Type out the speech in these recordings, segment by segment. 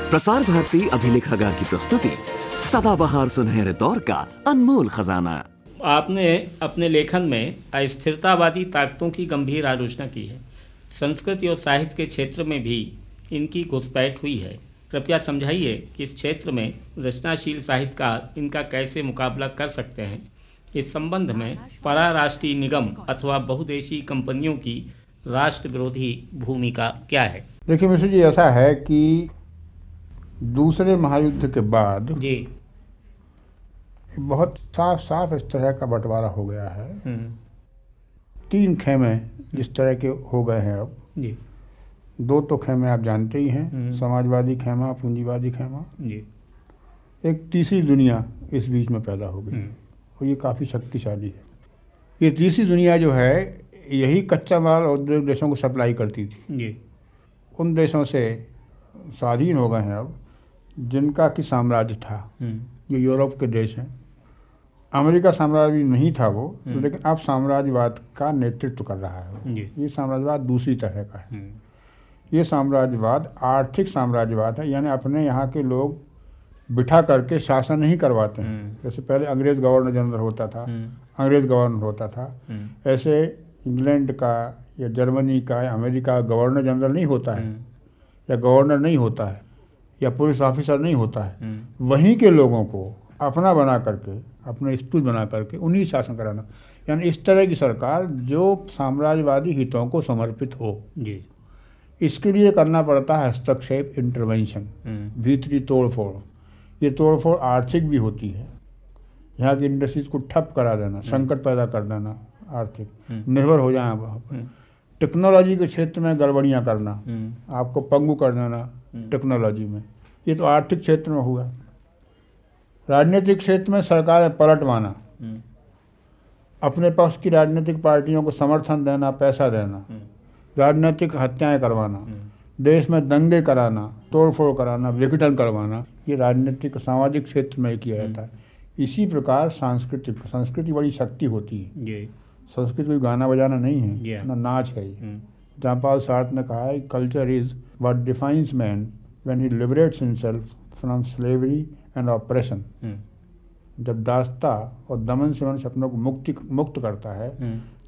प्रसार भारती अभिलेखागार की प्रस्तुति सदाबहार सुनहरे दौर का अनमोल खजाना। आपने अपने लेखन में अस्थिरतावादी ताकतों की गंभीर आलोचना की है। संस्कृति और साहित्य के क्षेत्र में भी इनकी घुसपैठ हुई है। कृपया समझाइए कि इस क्षेत्र में रचनाशील साहित्यकार इनका कैसे मुकाबला कर सकते हैं। इस संबंध में पराराष्ट्रीय निगम अथवा बहुदेशीय कंपनियों की राष्ट्र विरोधी भूमिका क्या है? देखिए मिश्र जी, ऐसा है कि दूसरे महायुद्ध के बाद जी। बहुत साफ साफ इस तरह का बंटवारा हो गया है। तीन खेमे जिस तरह के हो गए हैं अब। जी। दो तो खेमे आप जानते ही हैं, समाजवादी खेमा, पूंजीवादी खेमा। जी। एक तीसरी दुनिया इस बीच में पैदा हो गई और ये काफ़ी शक्तिशाली है। ये तीसरी दुनिया जो है यही कच्चा माल औद्योगिक देशों को सप्लाई करती थी। जी। उन देशों से स्वाधीन हो गए हैं अब जिनका कि साम्राज्य था। ये यूरोप के देश हैं। अमेरिका साम्राज्य नहीं था वो, लेकिन अब साम्राज्यवाद का नेतृत्व कर रहा है। ये साम्राज्यवाद दूसरी तरह का है। ये साम्राज्यवाद आर्थिक साम्राज्यवाद है, यानी अपने यहाँ के लोग बिठा करके शासन नहीं करवाते हैं। जैसे पहले अंग्रेज गवर्नर जनरल होता था, अंग्रेज गवर्नर होता था, ऐसे इंग्लैंड का या जर्मनी का या अमेरिका का गवर्नर जनरल नहीं होता है, या गवर्नर नहीं होता है, या पुलिस ऑफिसर नहीं होता है। वहीं के लोगों को अपना बना करके, अपने स्टूल बना करके उन्हीं शासन कराना, यानी इस तरह की सरकार जो साम्राज्यवादी हितों को समर्पित हो। जी। इसके लिए करना पड़ता है हस्तक्षेप, इंटरवेंशन, भीतरी तोड़फोड़। ये तोड़फोड़ आर्थिक भी होती है, यहाँ की इंडस्ट्रीज को ठप करा देना, संकट पैदा कर देना, आर्थिक निर्भर हो जाए वहाँ पर। टेक्नोलॉजी के क्षेत्र में गड़बड़ियाँ करना, आपको पंगु कर देना टेक्नोलॉजी में, ये तो आर्थिक क्षेत्र में हुआ। राजनीतिक क्षेत्र में सरकारें पलटवाना, अपने पक्ष की राजनीतिक पार्टियों को समर्थन देना, पैसा देना, राजनीतिक हत्याएं करवाना, देश में दंगे कराना, तोड़फोड़ कराना, विघटन करवाना, ये राजनीतिक सामाजिक क्षेत्र में किया जाता है। इसी प्रकार संस्कृति बड़ी शक्ति होती है। संस्कृति कोई गाना बजाना नहीं है, ना नाच है। जहाँपाल सार्त्र ने कहा है, culture is what defines man when he liberates himself from slavery and operation. जब दास्ता और दमन से मनुष्य अपनों को मुक्त करता है,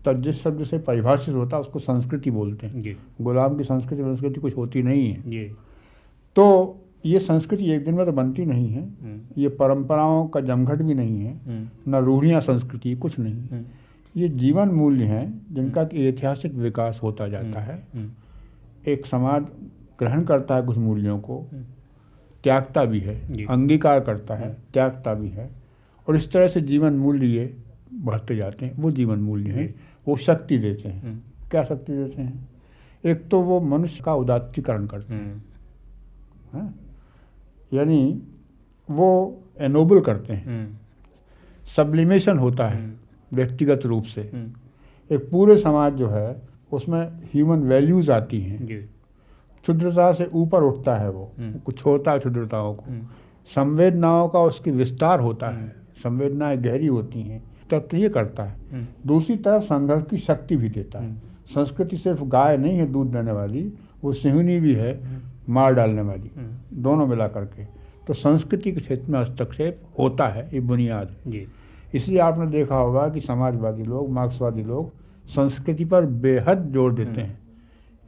तब जिस शब्द से परिभाषित होता है उसको संस्कृति बोलते हैं। गुलाम की संस्कृति कुछ होती नहीं है। तो ये संस्कृति एक दिन में तो बनती नहीं है, ये परंपराओं का जमघट भी नहीं है, न रूढ़ियाँ संस्कृति, कुछ नहीं। ये जीवन मूल्य हैं जिनका कि ऐतिहासिक विकास होता जाता है। एक समाज ग्रहण करता है कुछ मूल्यों को, त्यागता भी है, अंगीकार करता है, त्यागता भी है, और इस तरह से जीवन मूल्य ये बढ़ते जाते हैं। वो जीवन मूल्य हैं, वो शक्ति देते हैं। क्या शक्ति देते हैं? एक तो वो मनुष्य का उदात्तीकरण करते हैं, यानी वो एनोबल करते हैं, सब्लिमेशन होता है व्यक्तिगत रूप से। एक पूरे समाज जो है उसमें ह्यूमन वैल्यूज आती हैं, क्षुद्रता से ऊपर उठता है, वो कुछ छोड़ता है क्षुद्रताओं को, संवेदनाओं का उसकी विस्तार होता है, संवेदनाएं गहरी होती हैं, तब तो ये करता है। दूसरी तरफ संघर्ष की शक्ति भी देता है। संस्कृति सिर्फ गाय नहीं है दूध देने वाली, वो सिहुनी भी है मार डालने वाली, दोनों मिला करके। तो संस्कृति के क्षेत्र में हस्तक्षेप होता है, ये बुनियाद है। इसलिए आपने देखा होगा कि समाजवादी लोग, मार्क्सवादी लोग संस्कृति पर बेहद जोर देते हैं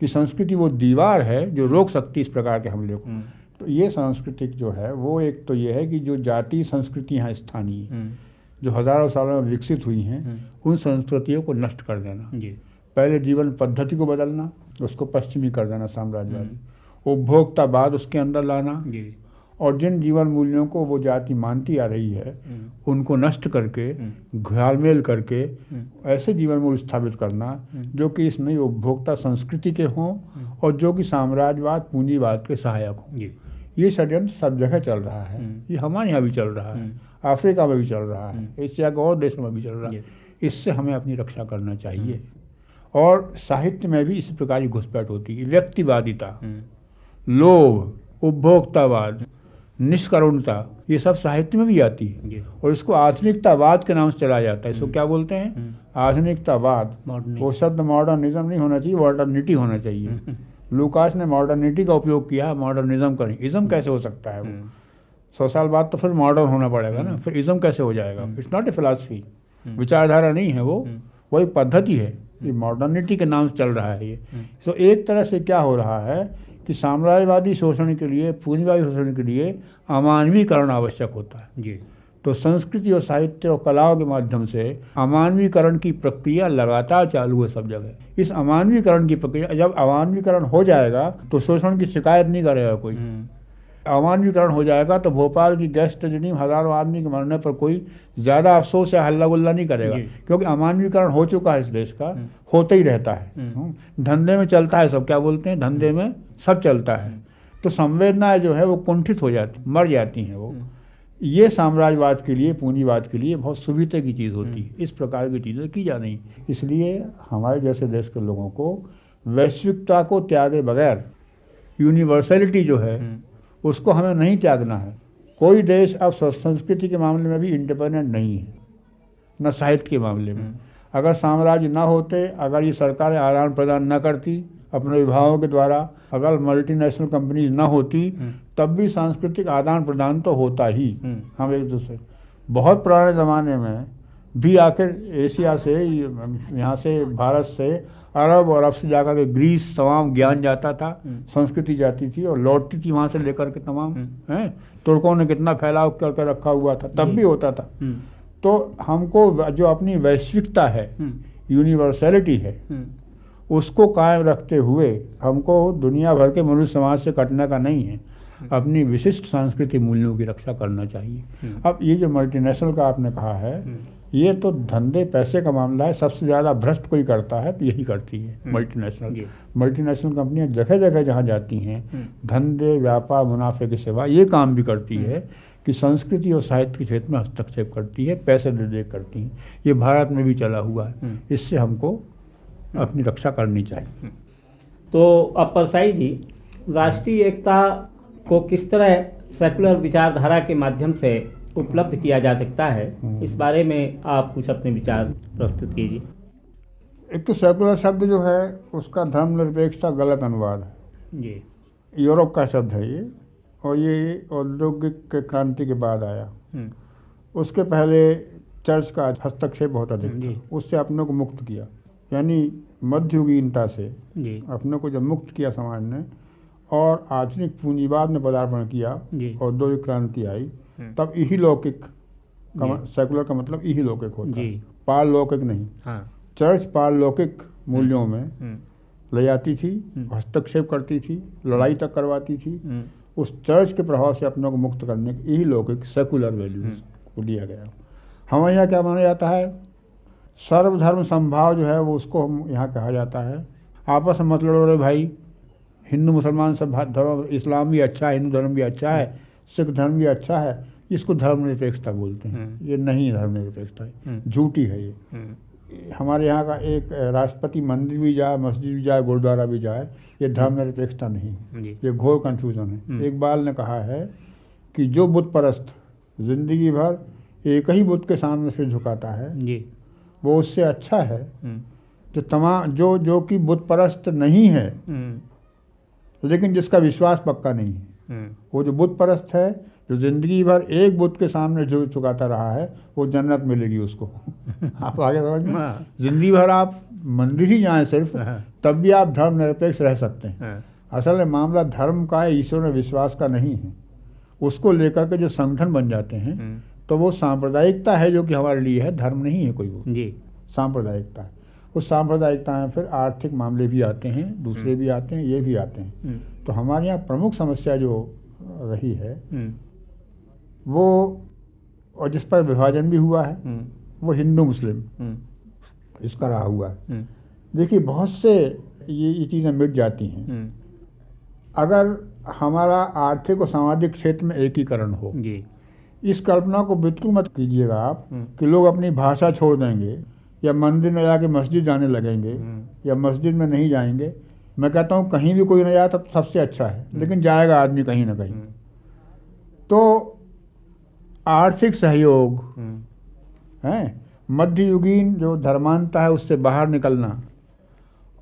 कि संस्कृति वो दीवार है जो रोक सकती है इस प्रकार के हमले को। तो ये सांस्कृतिक जो है वो एक तो ये है कि जो जातीय संस्कृतियाँ स्थानीय जो हजारों सालों में विकसित हुई हैं, उन संस्कृतियों को नष्ट कर देना। पहले जीवन पद्धति को बदलना, उसको पश्चिमी कर देना साम्राज्यवादी, उपभोक्तावाद उसके अंदर लाना, और जिन जीवन मूल्यों को वो जाति मानती आ रही है उनको नष्ट करके, घालमेल करके ऐसे जीवन मूल्य स्थापित करना जो कि इस नई उपभोक्ता संस्कृति के हों और जो कि साम्राज्यवाद, पूंजीवाद के सहायक हों। ये षड्यंत्र सब जगह चल रहा है। ये हमारे यहाँ भी चल रहा है, अफ्रीका में भी चल रहा है, एशिया के और देशों में भी चल रहा है। इससे हमें अपनी रक्षा करना चाहिए। और साहित्य में भी इसी प्रकार की घुसपैठ होती है। व्यक्तिवादिता, लोभ, उपभोक्तावाद, निष्करुणता, ये सब साहित्य में भी आती है। और इसको आधुनिकतावाद के नाम से चलाया जाता है। इसको क्या बोलते हैं? आधुनिकतावाद। वो शब्द मॉडर्निज्म नहीं होना चाहिए, मॉडर्निटी होना चाहिए। लूकास ने मॉडर्निटी का उपयोग किया, मॉडर्निज्म का नहीं। इज्म कैसे हो सकता है वो? 100 साल बाद तो फिर मॉडर्न होना पड़ेगा ना, फिर इज्म कैसे हो जाएगा? इट्स नॉट ए फिलॉसफी, विचारधारा नहीं है वो एक पद्धति है। ये मॉडर्निटी के नाम से चल रहा है ये। तो एक तरह से क्या हो रहा है कि साम्राज्यवादी शोषण के लिए, पूंजीवादी शोषण के लिए अमानवीकरण आवश्यक होता है जी। तो संस्कृति और साहित्य और कलाओं के माध्यम से अमानवीकरण की प्रक्रिया लगातार चालू है सब जगह। इस अमानवीकरण की प्रक्रिया, जब अमानवीकरण हो जाएगा तो शोषण की शिकायत नहीं करेगा कोई। अमानवीकरण हो जाएगा तो भोपाल की गैस ट्रेजेडी में हजारों आदमी के मरने पर कोई ज़्यादा अफसोस या हल्ला गुल्ला नहीं करेगा, क्योंकि अमानवीकरण हो चुका है इस देश का, होते ही रहता है। धंधे में चलता है सब, क्या बोलते हैं, धंधे में सब चलता है। तो संवेदनाएं जो है वो कुंठित हो जाती, मर जाती हैं वो। ये साम्राज्यवाद के लिए, पूंजीवाद के लिए बहुत सुविधा की चीज़ होती है। इस प्रकार की चीज़ें की जा रही, इसलिए हमारे जैसे देश के लोगों को वैश्विकता को त्यागे बगैर यूनिवर्सलिटी जो है उसको हमें नहीं त्यागना है। कोई देश अब संस्कृति के मामले में भी इंडिपेंडेंट नहीं है, न साहित्य के मामले में। अगर साम्राज्य न होते, अगर ये सरकारें आदान प्रदान न करती अपने विभागों के द्वारा, अगर मल्टीनेशनल कंपनीज न होती, तब भी सांस्कृतिक आदान प्रदान तो होता ही। हम एक दूसरे बहुत पुराने ज़माने में भी आखिर एशिया से, यहाँ से, भारत से अरब और अरब से जाकर के ग्रीस तमाम ज्ञान जाता था, संस्कृति जाती थी और लौटती थी वहाँ से लेकर के तमाम। हैं, तुर्कों ने कितना फैलाव करके रखा हुआ था, तब भी होता था। तो हमको जो अपनी वैश्विकता है, यूनिवर्सलिटी है, उसको कायम रखते हुए हमको दुनिया भर के मनुष्य समाज से कटने का नहीं है, अपनी विशिष्ट सांस्कृतिक मूल्यों की रक्षा करना चाहिए। अब ये जो मल्टीनेशनल का आपने कहा है, ये तो धंधे पैसे का मामला है। सबसे ज़्यादा भ्रष्ट कोई करता है तो यही करती है मल्टीनेशनल। मल्टीनेशनल कंपनियां जगह जगह जहाँ जाती हैं, धंधे, व्यापार, मुनाफे के सिवा ये काम भी करती है कि संस्कृति और साहित्य के क्षेत्र में हस्तक्षेप करती है, पैसे दे दे करती हैं। ये भारत में भी चला हुआ है, इससे हमको अपनी रक्षा करनी चाहिए। तो अब परसाई जी, राष्ट्रीय एकता को किस तरह सेकुलर विचारधारा के माध्यम से उपलब्ध किया जा सकता है, इस बारे में आप कुछ अपने विचार प्रस्तुत कीजिए। एक तो सेकुलर शब्द जो है उसका धर्मनिरपेक्षता गलत अनुवाद है जी। यूरोप का शब्द है ये, और ये औद्योगिक क्रांति के बाद आया। उसके पहले चर्च का हस्तक्षेप बहुत अधिक था, उससे अपने को मुक्त किया, यानी मध्ययुगीनता से अपने को जब मुक्त किया समाज ने और आधुनिक पूंजीवाद में पदार्पण किया, औद्योगिक क्रांति आई, तब यही लौकिक सेकुलर का मतलब यही लौकिक होता है, पारलौकिक नहीं। चर्च पारलौकिक मूल्यों में ले जाती थी, हस्तक्षेप करती थी, लड़ाई तक करवाती थी। उस चर्च के प्रभाव से अपने को मुक्त करने के यही लौकिक सेकुलर वैल्यूज को लिया गया। हमारे यहाँ क्या माना जाता है, सर्वधर्म संभाव जो है वो उसको हम यहाँ कहा जाता है। आपस में मत लड़ो रे भाई, हिंदू मुसलमान सब धर्म, इस्लाम भी अच्छा है, हिंदू धर्म भी अच्छा है, सिख धर्म भी अच्छा है, इसको धर्मनिरपेक्षता बोलते हैं। ये नहीं धर्मनिरपेक्षता है, झूठी है ये। हमारे यहाँ का एक राष्ट्रपति मंदिर भी जाए, मस्जिद भी जाए, गुरुद्वारा भी जाए, ये धर्मनिरपेक्षता नहीं है, ये घोर कंफ्यूजन है। इकबाल ने कहा है कि जो बुत परस्त जिंदगी भर एक ही बुत के सामने सिर झुकाता है, वो उससे अच्छा है जो तमाम जो कि बुत परस्त नहीं है लेकिन जिसका विश्वास पक्का नहीं है। वो जो बुत परस्त है, जो जिंदगी भर एक बुत के सामने झुक चुकाता रहा है, वो जन्नत मिलेगी उसको। आप आगे समझ में, जिंदगी भर आप मंदिर ही जाएं सिर्फ, तब भी आप धर्मनिरपेक्ष रह सकते हैं। असल में मामला धर्म का है, ईश्वर में विश्वास का नहीं है। उसको लेकर के जो संगठन बन जाते हैं तो वो सांप्रदायिकता है, जो कि हमारे लिए है, धर्म नहीं है कोई, वो सांप्रदायिकता है। उस सांप्रदायिकता में फिर आर्थिक मामले भी आते हैं, दूसरे भी आते हैं, ये भी आते हैं। तो हमारे यहाँ प्रमुख समस्या जो रही है वो, और जिस पर विभाजन भी हुआ है, वो हिंदू मुस्लिम इसका रहा हुआ है। देखिए बहुत से ये चीज़ें मिट जाती हैं अगर हमारा आर्थिक और सामाजिक क्षेत्र में एकीकरण हो। इस कल्पना को बिल्कुल मत कीजिएगा आप कि लोग अपनी भाषा छोड़ देंगे या मंदिर में जाके मस्जिद जाने लगेंगे या मस्जिद में नहीं जाएंगे। मैं कहता हूँ कहीं भी कोई न जाए तब सबसे अच्छा है, लेकिन जाएगा आदमी कहीं ना कहीं। तो आर्थिक सहयोग है, मध्ययुगीन जो धर्मांतता है उससे बाहर निकलना,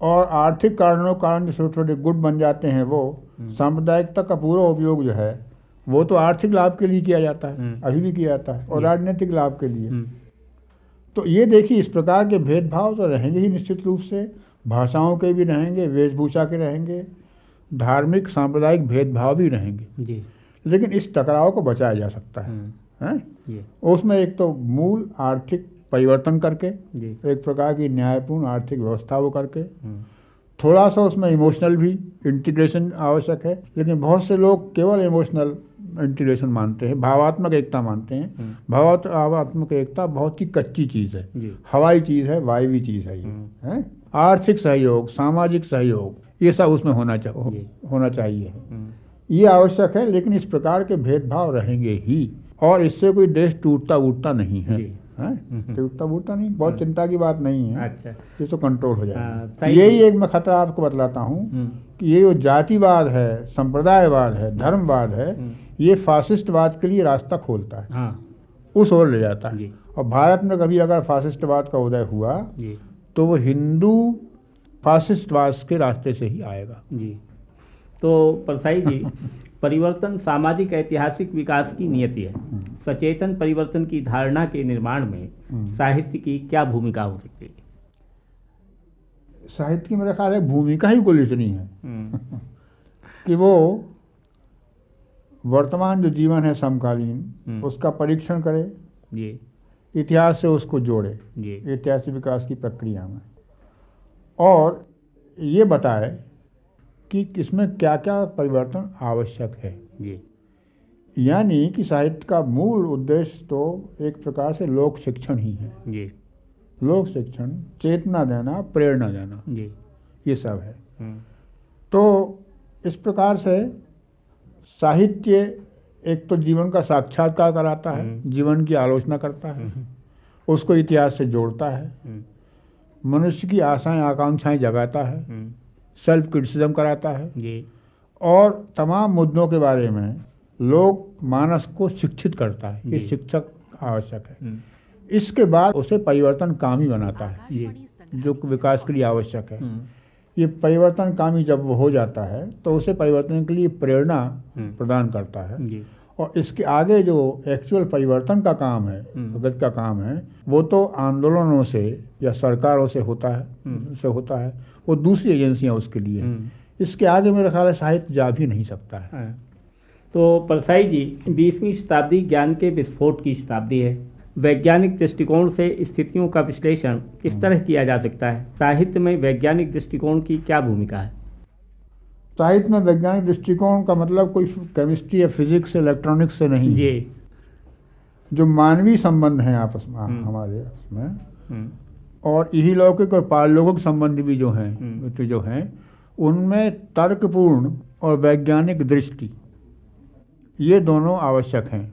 और आर्थिक कारणों के कारण जो छोटे छोटे गुट बन जाते हैं वो सांप्रदायिकता का पूरा उपयोग जो है वो तो आर्थिक लाभ के लिए किया जाता है, अभी भी किया जाता है, और राजनीतिक लाभ के लिए। तो ये देखिए, इस प्रकार के भेदभाव तो रहेंगे ही निश्चित रूप से, भाषाओं के भी रहेंगे, वेशभूषा के रहेंगे, धार्मिक सांप्रदायिक भेदभाव भी रहेंगे जी। लेकिन इस टकराव को बचाया जा सकता है, उसमें एक तो मूल आर्थिक परिवर्तन करके, एक प्रकार की न्यायपूर्ण आर्थिक व्यवस्था वो करके, थोड़ा सा उसमें इमोशनल भी इंटीग्रेशन आवश्यक है। लेकिन बहुत से लोग केवल इमोशनल इंटीग्रेशन मानते हैं, भावात्मक एकता मानते हैं। भावात्मक एकता बहुत ही कच्ची चीज़ है, हवाई चीज़ है, वायवी चीज़ है ये, है? आर्थिक सहयोग, सामाजिक सहयोग, ये सब उसमें होना चाहिए, ये आवश्यक है। लेकिन इस प्रकार के भेदभाव रहेंगे ही, और इससे कोई देश टूटता उठता नहीं है, टूटता उठता नहीं, बहुत चिंता की बात नहीं है। अच्छा, ये तो कंट्रोल हो जाएगा। यही एक मैं खतरा आपको बतलाता हूँ कि ये जो जातिवाद है, संप्रदायवाद है, धर्मवाद है, ये फासिस्टवाद के लिए रास्ता खोलता है, उस ओर ले जाता है। और भारत में कभी अगर फासिस्टवाद का उदय हुआ तो वो हिंदू फासिस्टवाद के रास्ते से ही आएगा जी। तो परसाई जी, परिवर्तन सामाजिक ऐतिहासिक विकास की नियति है। सचेतन परिवर्तन की धारणा के निर्माण में साहित्य की क्या भूमिका हो सकती है? साहित्य की मेरा ख्याल है भूमिका ही कुल इतनी है कि वो वर्तमान जो जीवन है समकालीन, उसका परीक्षण करे, इतिहास से उसको जोड़े, ऐतिहासिक विकास की प्रक्रिया में, और ये बताए कि किसमें क्या क्या परिवर्तन आवश्यक है। यानी कि साहित्य का मूल उद्देश्य तो एक प्रकार से लोक शिक्षण ही है, लोक शिक्षण, चेतना देना, प्रेरणा देना, ये सब है। तो इस प्रकार से साहित्य एक तो जीवन का साक्षात्कार कराता है, जीवन की आलोचना करता है, उसको इतिहास से जोड़ता है, मनुष्य की आशाएं आकांक्षाएं जगाता है, सेल्फ क्रिटिसिज्म कराता है, और तमाम मुद्दों के बारे में लोक मानस को शिक्षित करता है। ये शिक्षक आवश्यक है। इसके बाद उसे परिवर्तनकामी बनाता है, जो विकास के लिए आवश्यक है। ये परिवर्तनकामी जब वो हो जाता है तो उसे परिवर्तन के लिए प्रेरणा प्रदान करता है। और इसके आगे जो एक्चुअल परिवर्तन का काम है, प्रगति का काम है, वो तो आंदोलनों से या सरकारों से होता है, वो दूसरी एजेंसियां उसके लिए। इसके आगे मेरा ख्याल है साहित्य जा भी नहीं सकता है। तो परसाई जी, 20वीं शताब्दी ज्ञान के विस्फोट की शताब्दी है। वैज्ञानिक दृष्टिकोण से स्थितियों का विश्लेषण किस तरह किया जा सकता है? साहित्य में वैज्ञानिक दृष्टिकोण की क्या भूमिका है? साहित्य में वैज्ञानिक दृष्टिकोण का मतलब कोई केमिस्ट्री या फिजिक्स इलेक्ट्रॉनिक्स से नहीं है। जो मानवीय संबंध हैं आपस में हमारे उसमें, और यही लौकिक और पारलौकिक संबंध भी जो हैं उनमें तर्कपूर्ण और वैज्ञानिक दृष्टि, ये दोनों आवश्यक हैं,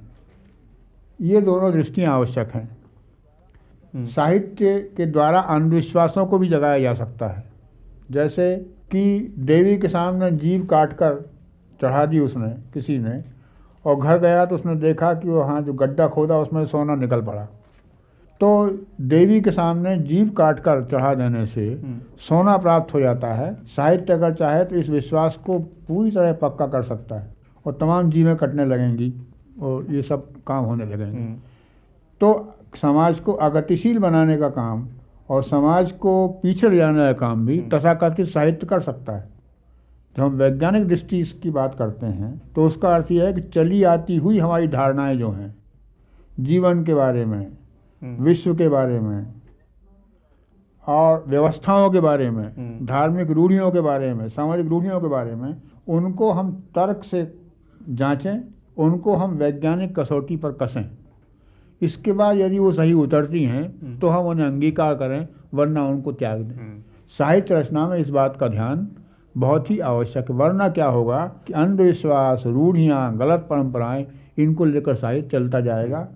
ये दोनों दृष्टियाँ आवश्यक हैं। साहित्य के द्वारा अंधविश्वासों को भी जगाया जा सकता है। जैसे कि देवी के सामने जीभ काटकर चढ़ा दी उसने किसी ने, और घर गया तो उसने देखा कि वहाँ जो गड्ढा खोदा उसमें सोना निकल पड़ा। तो देवी के सामने जीभ काटकर चढ़ा देने से सोना प्राप्त हो जाता है। साहित्य अगर चाहे तो इस विश्वास को पूरी तरह पक्का कर सकता है, और तमाम जीवें कटने लगेंगी और ये सब काम होने लगेंगे। तो समाज को अगतिशील बनाने का काम और समाज को पीछे ले जाने का काम भी तथाकथित साहित्य कर सकता है। जब हम वैज्ञानिक दृष्टि इसकी बात करते हैं तो उसका अर्थ यह है कि चली आती हुई हमारी धारणाएं जो हैं जीवन के बारे में, विश्व के बारे में, और व्यवस्थाओं के बारे में, धार्मिक रूढ़ियों के बारे में, सामाजिक रूढ़ियों के बारे में, उनको हम तर्क से जांचें, उनको हम वैज्ञानिक कसौटी पर कसें। इसके बाद यदि वो सही उतरती हैं तो हम उन्हें अंगीकार करें, वरना उनको त्याग दें। साहित्य रचना में इस बात का ध्यान बहुत ही आवश्यक है, वरना क्या होगा कि अंधविश्वास, रूढ़ियाँ, गलत परंपराएं, इनको लेकर साहित्य चलता जाएगा।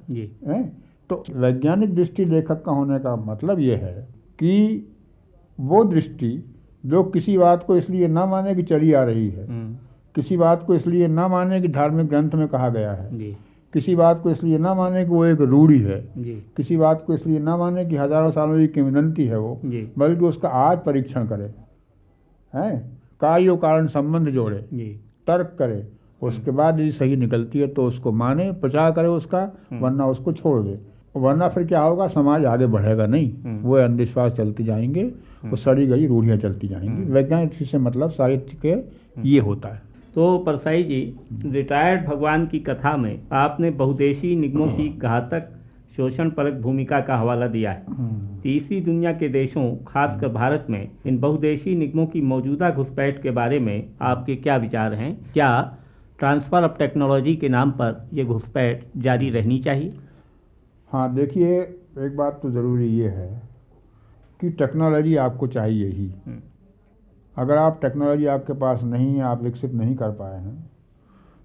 तो वैज्ञानिक दृष्टि लेखक का होने का मतलब ये है कि वो दृष्टि जो किसी बात को इसलिए न माने कि चली आ रही है, किसी बात को इसलिए न माने कि धार्मिक ग्रंथ में कहा गया है, किसी बात को इसलिए न माने कि वो एक रूढ़ी है, किसी बात को इसलिए न माने कि हजारों सालों की किंवदंती है वो, बल्कि उसका आज परीक्षण करे हैं, कार्य और कारण संबंध जोड़े, जी। तर्क करे, उसके बाद यदि सही निकलती है तो उसको माने, प्रचार करे उसका, वरना उसको छोड़ दे। वरना फिर क्या होगा, समाज आगे बढ़ेगा नहीं, वो अंधविश्वास चलते जाएंगे, वो सड़ी गई रूढ़ियाँ चलती जाएंगी। वैज्ञानिक से मतलब साहित्य के ये होता है। तो परसाई जी, रिटायर्ड भगवान की कथा में आपने बहुदेशी निगमों की घातक शोषण परक भूमिका का हवाला दिया है। तीसरी दुनिया के देशों, खासकर भारत में इन बहुदेशी निगमों की मौजूदा घुसपैठ के बारे में आपके क्या विचार हैं? क्या ट्रांसफर ऑफ टेक्नोलॉजी के नाम पर यह घुसपैठ जारी रहनी चाहिए? हाँ, देखिए, एक बात तो ज़रूरी ये है कि टेक्नोलॉजी आपको चाहिए ही। अगर आप टेक्नोलॉजी आपके पास नहीं है, आप विकसित नहीं कर पाए हैं,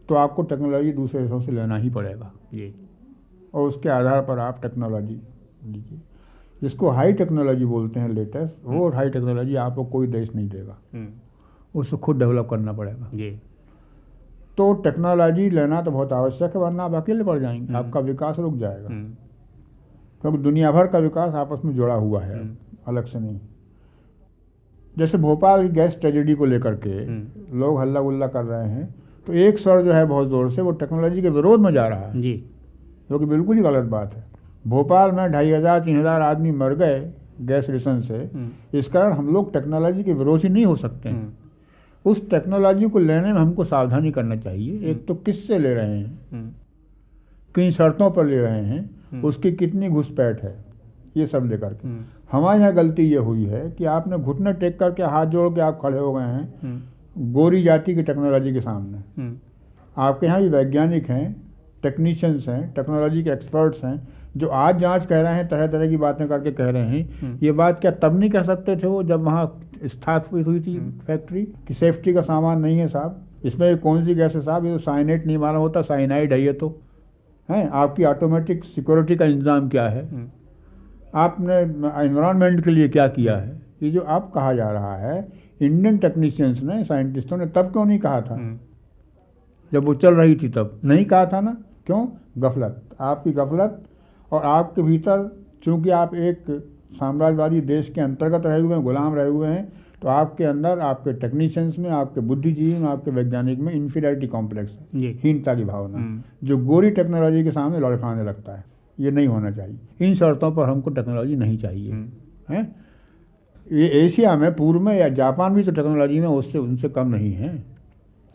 तो आपको टेक्नोलॉजी दूसरे देशों से लेना ही पड़ेगा जी। और उसके आधार पर आप टेक्नोलॉजी लीजिए। जिसको हाई टेक्नोलॉजी बोलते हैं, लेटेस्ट, वो हाई टेक्नोलॉजी आपको कोई देश नहीं देगा, उसको खुद डेवलप करना पड़ेगा जी। तो टेक्नोलॉजी लेना तो बहुत आवश्यक है, वरना आप अकेले पड़ जाएंगे, आपका विकास रुक जाएगा। क्योंकि दुनिया भर का विकास आपस में जुड़ा हुआ है, अलग से नहीं। जैसे भोपाल की गैस ट्रेजेडी को लेकर के लोग हल्ला गुल्ला कर रहे हैं, तो एक स्वर जो है बहुत ज़ोर से वो टेक्नोलॉजी के विरोध में जा रहा है जी, जो कि बिल्कुल ही गलत बात है। भोपाल में 2500-3000 आदमी मर गए गैस रिसन से, इस कारण हम लोग टेक्नोलॉजी के विरोधी नहीं हो सकते हैं। उस टेक्नोलॉजी को लेने में हमको सावधानी करना चाहिए। एक तो किससे ले रहे हैं, किन शर्तों पर ले रहे हैं, उसकी कितनी घुसपैठ है, ये सब लेकर के। हमारे यहाँ गलती ये हुई है कि आपने घुटने टेक करके हाथ जोड़ के आप खड़े हो गए हैं गोरी जाति की टेक्नोलॉजी के सामने। आपके यहाँ भी वैज्ञानिक हैं, टेक्नीशियंस हैं, टेक्नोलॉजी के एक्सपर्ट्स हैं, जो आज जांच कह रहे हैं, तरह तरह की बातें करके कह रहे हैं। ये बात क्या तब नहीं कह सकते थे वो, जब वहाँ स्थापित हुई थी फैक्ट्री, कि सेफ्टी का सामान नहीं है साहब, इसमें कौन सी गैस है साहब, ये तो साइनेट नहीं मालूम होता, साइनाइड है ये तो है। आपकी ऑटोमेटिक सिक्योरिटी का इंतजाम क्या है, आपने एनवायरनमेंट के लिए क्या किया है, ये जो अब कहा जा रहा है इंडियन टेक्नीशियंस ने, साइंटिस्टों ने तब क्यों नहीं कहा था? जब वो चल रही थी तब नहीं कहा था ना। क्यों? गफलत, आपकी गफलत। और आपके भीतर चूंकि आप एक साम्राज्यवादी देश के अंतर्गत रहे हुए हैं, गुलाम रहे हुए हैं, तो आपके अंदर, आपके टेक्नीशियंस में, आपके बुद्धिजीवी में, आपके वैज्ञानिक में इंफीरियरिटी कॉम्प्लेक्स है, हीनता की भावना, जो गोरी टेक्नोलॉजी के सामने लड़खड़ाने लगता है। ये नहीं होना चाहिए। इन शर्तों पर हमको टेक्नोलॉजी नहीं चाहिए है। ये एशिया में, पूर्व में, या जापान भी तो टेक्नोलॉजी में उससे उनसे कम नहीं है।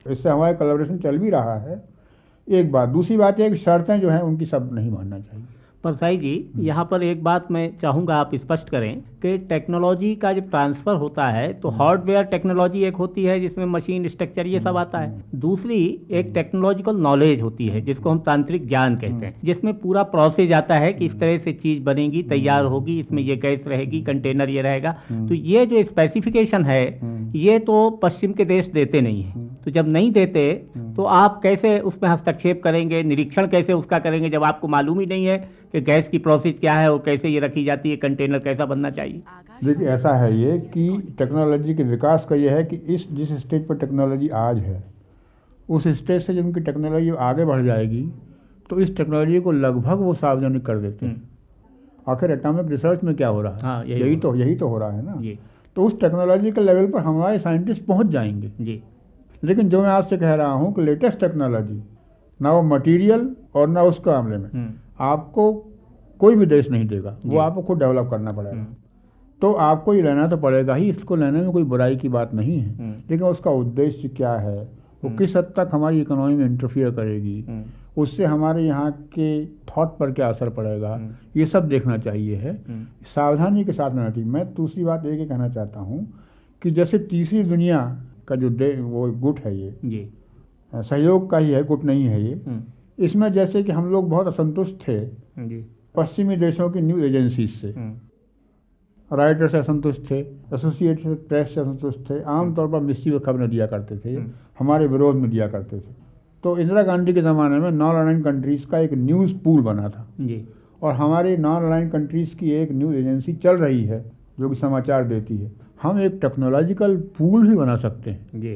इससे हमारा कोलैबोरेशन चल भी रहा है। एक बात। दूसरी बात है कि शर्तें जो हैं उनकी सब नहीं मानना चाहिए। परसाई जी, यहाँ पर एक बात मैं चाहूँगा आप स्पष्ट करें कि टेक्नोलॉजी का जब ट्रांसफ़र होता है तो हार्डवेयर टेक्नोलॉजी एक होती है जिसमें मशीन स्ट्रक्चर ये सब आता है, दूसरी एक टेक्नोलॉजिकल नॉलेज होती है जिसको हम तांत्रिक ज्ञान कहते हैं, जिसमें पूरा प्रोसेस आता है कि इस तरह से चीज़ बनेगी, तैयार होगी, इसमें ये गैस रहेगी, कंटेनर ये रहेगा। तो ये जो स्पेसिफिकेशन है ये तो पश्चिम के देश देते नहीं हैं। तो जब नहीं देते तो आप कैसे उसमें हस्तक्षेप करेंगे, निरीक्षण कैसे उसका करेंगे, जब आपको मालूम ही नहीं है कि गैस की प्रोसेस क्या है और कैसे ये रखी जाती है, कंटेनर कैसा बनना चाहिए? देखिए, ऐसा है ये कि टेक्नोलॉजी के विकास का ये है कि जिस स्टेज पर टेक्नोलॉजी आज है, उस स्टेज से जब उनकी टेक्नोलॉजी आगे बढ़ जाएगी तो इस टेक्नोलॉजी को लगभग वो सार्वजनिक कर देते हैं। आखिर एटॉमिक रिसर्च में क्या हो रहा है? हाँ, यही तो हो रहा है ना। तो उस टेक्नोलॉजी के लेवल पर हमारे साइंटिस्ट पहुंच जाएंगे जी। लेकिन जो मैं आपसे कह रहा हूँ कि लेटेस्ट टेक्नोलॉजी, ना वो मटीरियल और ना उसके मामले में आपको कोई भी देश नहीं देगा, वो आपको खुद डेवलप करना पड़ेगा। तो आपको ये लेना तो पड़ेगा ही, इसको लेने में कोई बुराई की बात नहीं है। लेकिन उसका उद्देश्य क्या है, वो किस हद तक हमारी इकोनॉमी में इंटरफियर करेगी, उससे हमारे यहाँ के थॉट पर क्या असर पड़ेगा, ये सब देखना चाहिए है। सावधानी के साथ रहना चाहिए। मैं दूसरी बात एक ही कहना चाहता हूँ कि जैसे तीसरी दुनिया का जो वो गुट है, ये सहयोग का ही है, गुट नहीं है ये। इसमें जैसे कि हम लोग बहुत असंतुष्ट थे पश्चिमी देशों की न्यूज़ एजेंसीज से, राइटर से असंतुष्ट थे, एसोसिएटेड प्रेस से असंतुष्ट थे, आमतौर पर मिस्टीव खबरें दिया करते थे, हमारे विरोध में दिया करते थे। तो इंदिरा गांधी के ज़माने में नॉन अलाइंड कंट्रीज़ का एक न्यूज़ पूल बना था जी, और हमारी नॉन अलाइंड कंट्रीज़ की एक न्यूज़ एजेंसी चल रही है जो कि समाचार देती है। हम एक टेक्नोलॉजिकल पूल भी बना सकते हैं जी,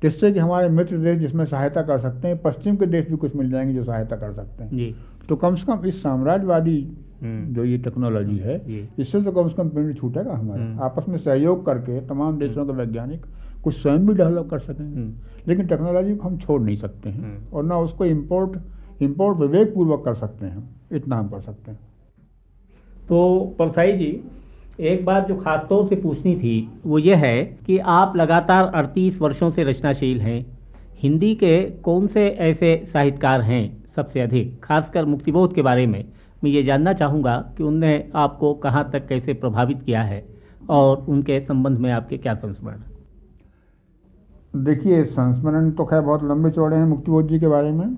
जिससे कि हमारे मित्र देश जिसमें सहायता कर सकते हैं, पश्चिम के देश भी कुछ मिल जाएंगे जो सहायता कर सकते हैं जी। तो कम से कम इस साम्राज्यवादी जो ये टेक्नोलॉजी है, इससे तो कम से कम पेड़ छूटेगा हमारा। आपस में सहयोग करके तमाम देशों के वैज्ञानिक कुछ स्वयं भी डेवलप कर सकेंगे, लेकिन टेक्नोलॉजी को हम छोड़ नहीं सकते हैं और ना उसको इम्पोर्ट विवेक पूर्वक कर सकते हैं, इतना हम कर सकते हैं। तो परसाई जी, एक बात जो खास तौर से पूछनी थी वो ये है कि आप लगातार 38 वर्षों से रचनाशील हैं। हिंदी के कौन से ऐसे साहित्यकार हैं सबसे अधिक, खासकर मुक्तिबोध के बारे में मैं ये जानना चाहूँगा कि उनने आपको कहाँ तक कैसे प्रभावित किया है और उनके संबंध में आपके क्या संस्मरण? देखिए, संस्मरण तो खैर बहुत लंबे चौड़े हैं मुक्तिबोध जी के बारे में,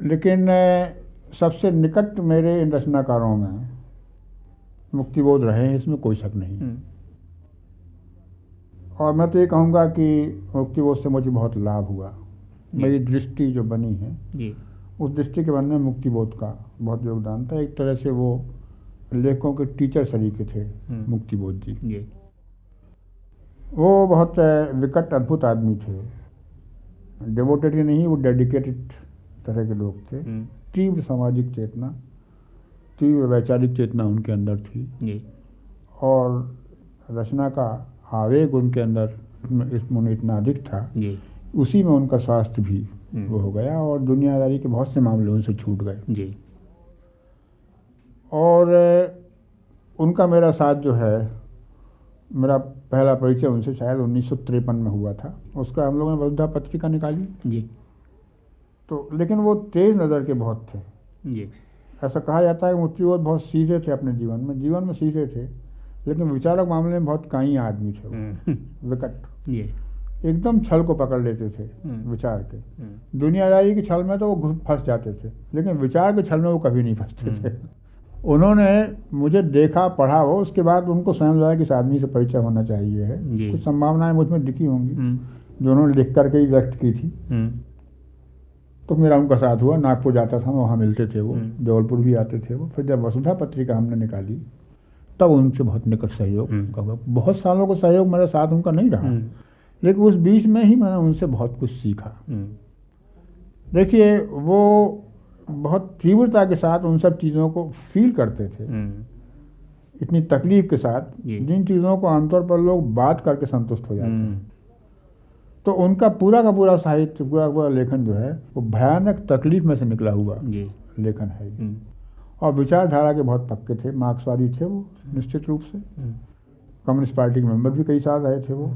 लेकिन सबसे निकट मेरे इन रचनाकारों में मुक्तिबोध रहे हैं, इसमें कोई शक नहीं। और मैं तो ये कहूँगा कि मुक्तिबोध से मुझे बहुत लाभ हुआ। मेरी दृष्टि जो बनी है जी, उस दृष्टि के बनने में मुक्तिबोध का बहुत योगदान था। एक तरह से वो लेखकों के टीचर सरीखे थे मुक्तिबोध जी। वो बहुत विकट अद्भुत आदमी थे, डिवोटेड ही नहीं, वो डेडिकेटेड तरह के लोग थे। तीव्र सामाजिक चेतना, तीव्र वैचारिक चेतना उनके अंदर थी और रचना का आवेग उनके अंदर उन्हें इतना अधिक था, उसी में उनका स्वास्थ्य भी वो हो गया और दुनियादारी के बहुत से मामले उनसे छूट गए। और उनका मेरा साथ जो है, मेरा पहला परिचय उनसे शायद 1953 में हुआ था। उसका हम लोगों ने वसुधा पत्रिका निकाली जी। तो लेकिन वो तेज नज़र के बहुत थे जी। ऐसा कहा जाता है कि मुक्तिबोध बहुत सीधे थे अपने जीवन में सीधे थे, लेकिन विचारक मामले में बहुत काई आदमी थे वो, विकट, एकदम छल को पकड़ लेते थे विचार के। दुनियादारी के छल में तो वो फंस जाते थे, लेकिन विचार के छल में वो कभी नहीं फंसते थे। उन्होंने मुझे देखा, पढ़ा हो, उसके बाद उनको स्वयं लगा कि इस आदमी से परिचय होना चाहिए है। कुछ संभावनाएं मुझ में दिखी होंगी जो उन्होंने लिख करके ही व्यक्त की थी। तो मेरा उनका साथ हुआ, नागपुर जाता था, वहाँ मिलते थे वो, जबलपुर भी आते थे वो। फिर जब वसुधा पत्रिका हमने निकाली तब उनसे बहुत निकट सहयोग हुआ। बहुत सालों को सहयोग मेरा साथ उनका नहीं रहा, लेकिन उस बीच में ही मैंने उनसे बहुत कुछ सीखा। देखिए, वो बहुत तीव्रता के साथ उन सब चीज़ों को फील करते थे, इतनी तकलीफ के साथ, जिन चीज़ों को आमतौर पर लोग बात करके संतुष्ट हो जाते हैं। तो उनका पूरा का पूरा साहित्य, पूरा का पूरा लेखन जो है वो भयानक तकलीफ में से निकला हुआ लेखन है। और विचारधारा के बहुत पक्के थे, मार्क्सवादी थे वो निश्चित रूप से, कम्युनिस्ट पार्टी के मेंबर भी कई साल रहे थे वो।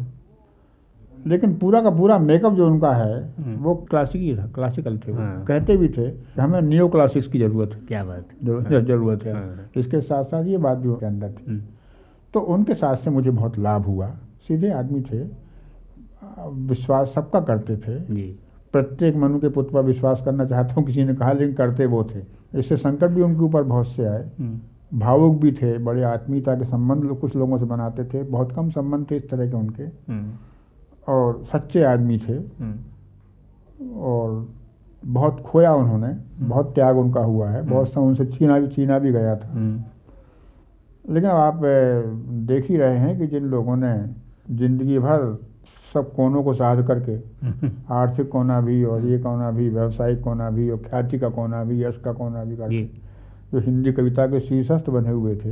लेकिन पूरा का पूरा मेकअप जो उनका है वो क्लासिकल थे। वो कहते भी थे कि हमें नियो क्लासिक्स की जरूरत है। क्या बात, जरूरत है। इसके साथ साथ ये बात भी उनके अंदर थी। तो उनके साथ से मुझे बहुत लाभ हुआ। सीधे आदमी थे, विश्वास सबका करते थे। प्रत्येक मनु के पुत्र पर विश्वास करना चाहता हूँ किसी ने कहा, लेकिन करते वो थे। इससे संकट भी उनके ऊपर बहुत से आए। भावुक भी थे, बड़े आत्मीयता के संबंध कुछ लोगों से बनाते थे, बहुत कम संबंध थे इस तरह के उनके। और सच्चे आदमी थे और बहुत खोया उन्होंने, बहुत त्याग उनका हुआ है, बहुत समय उनसे चीना भी गया था। लेकिन आप देख ही रहे हैं कि जिन लोगों ने जिंदगी भर सब कोनों को साध करके, आर्थिक कोना भी और ये कोना भी, व्यावसायिक कोना भी और ख्याति का कोना भी, यश का कोना भी करके जो हिंदी कविता के शीर्षस्थ बने हुए थे,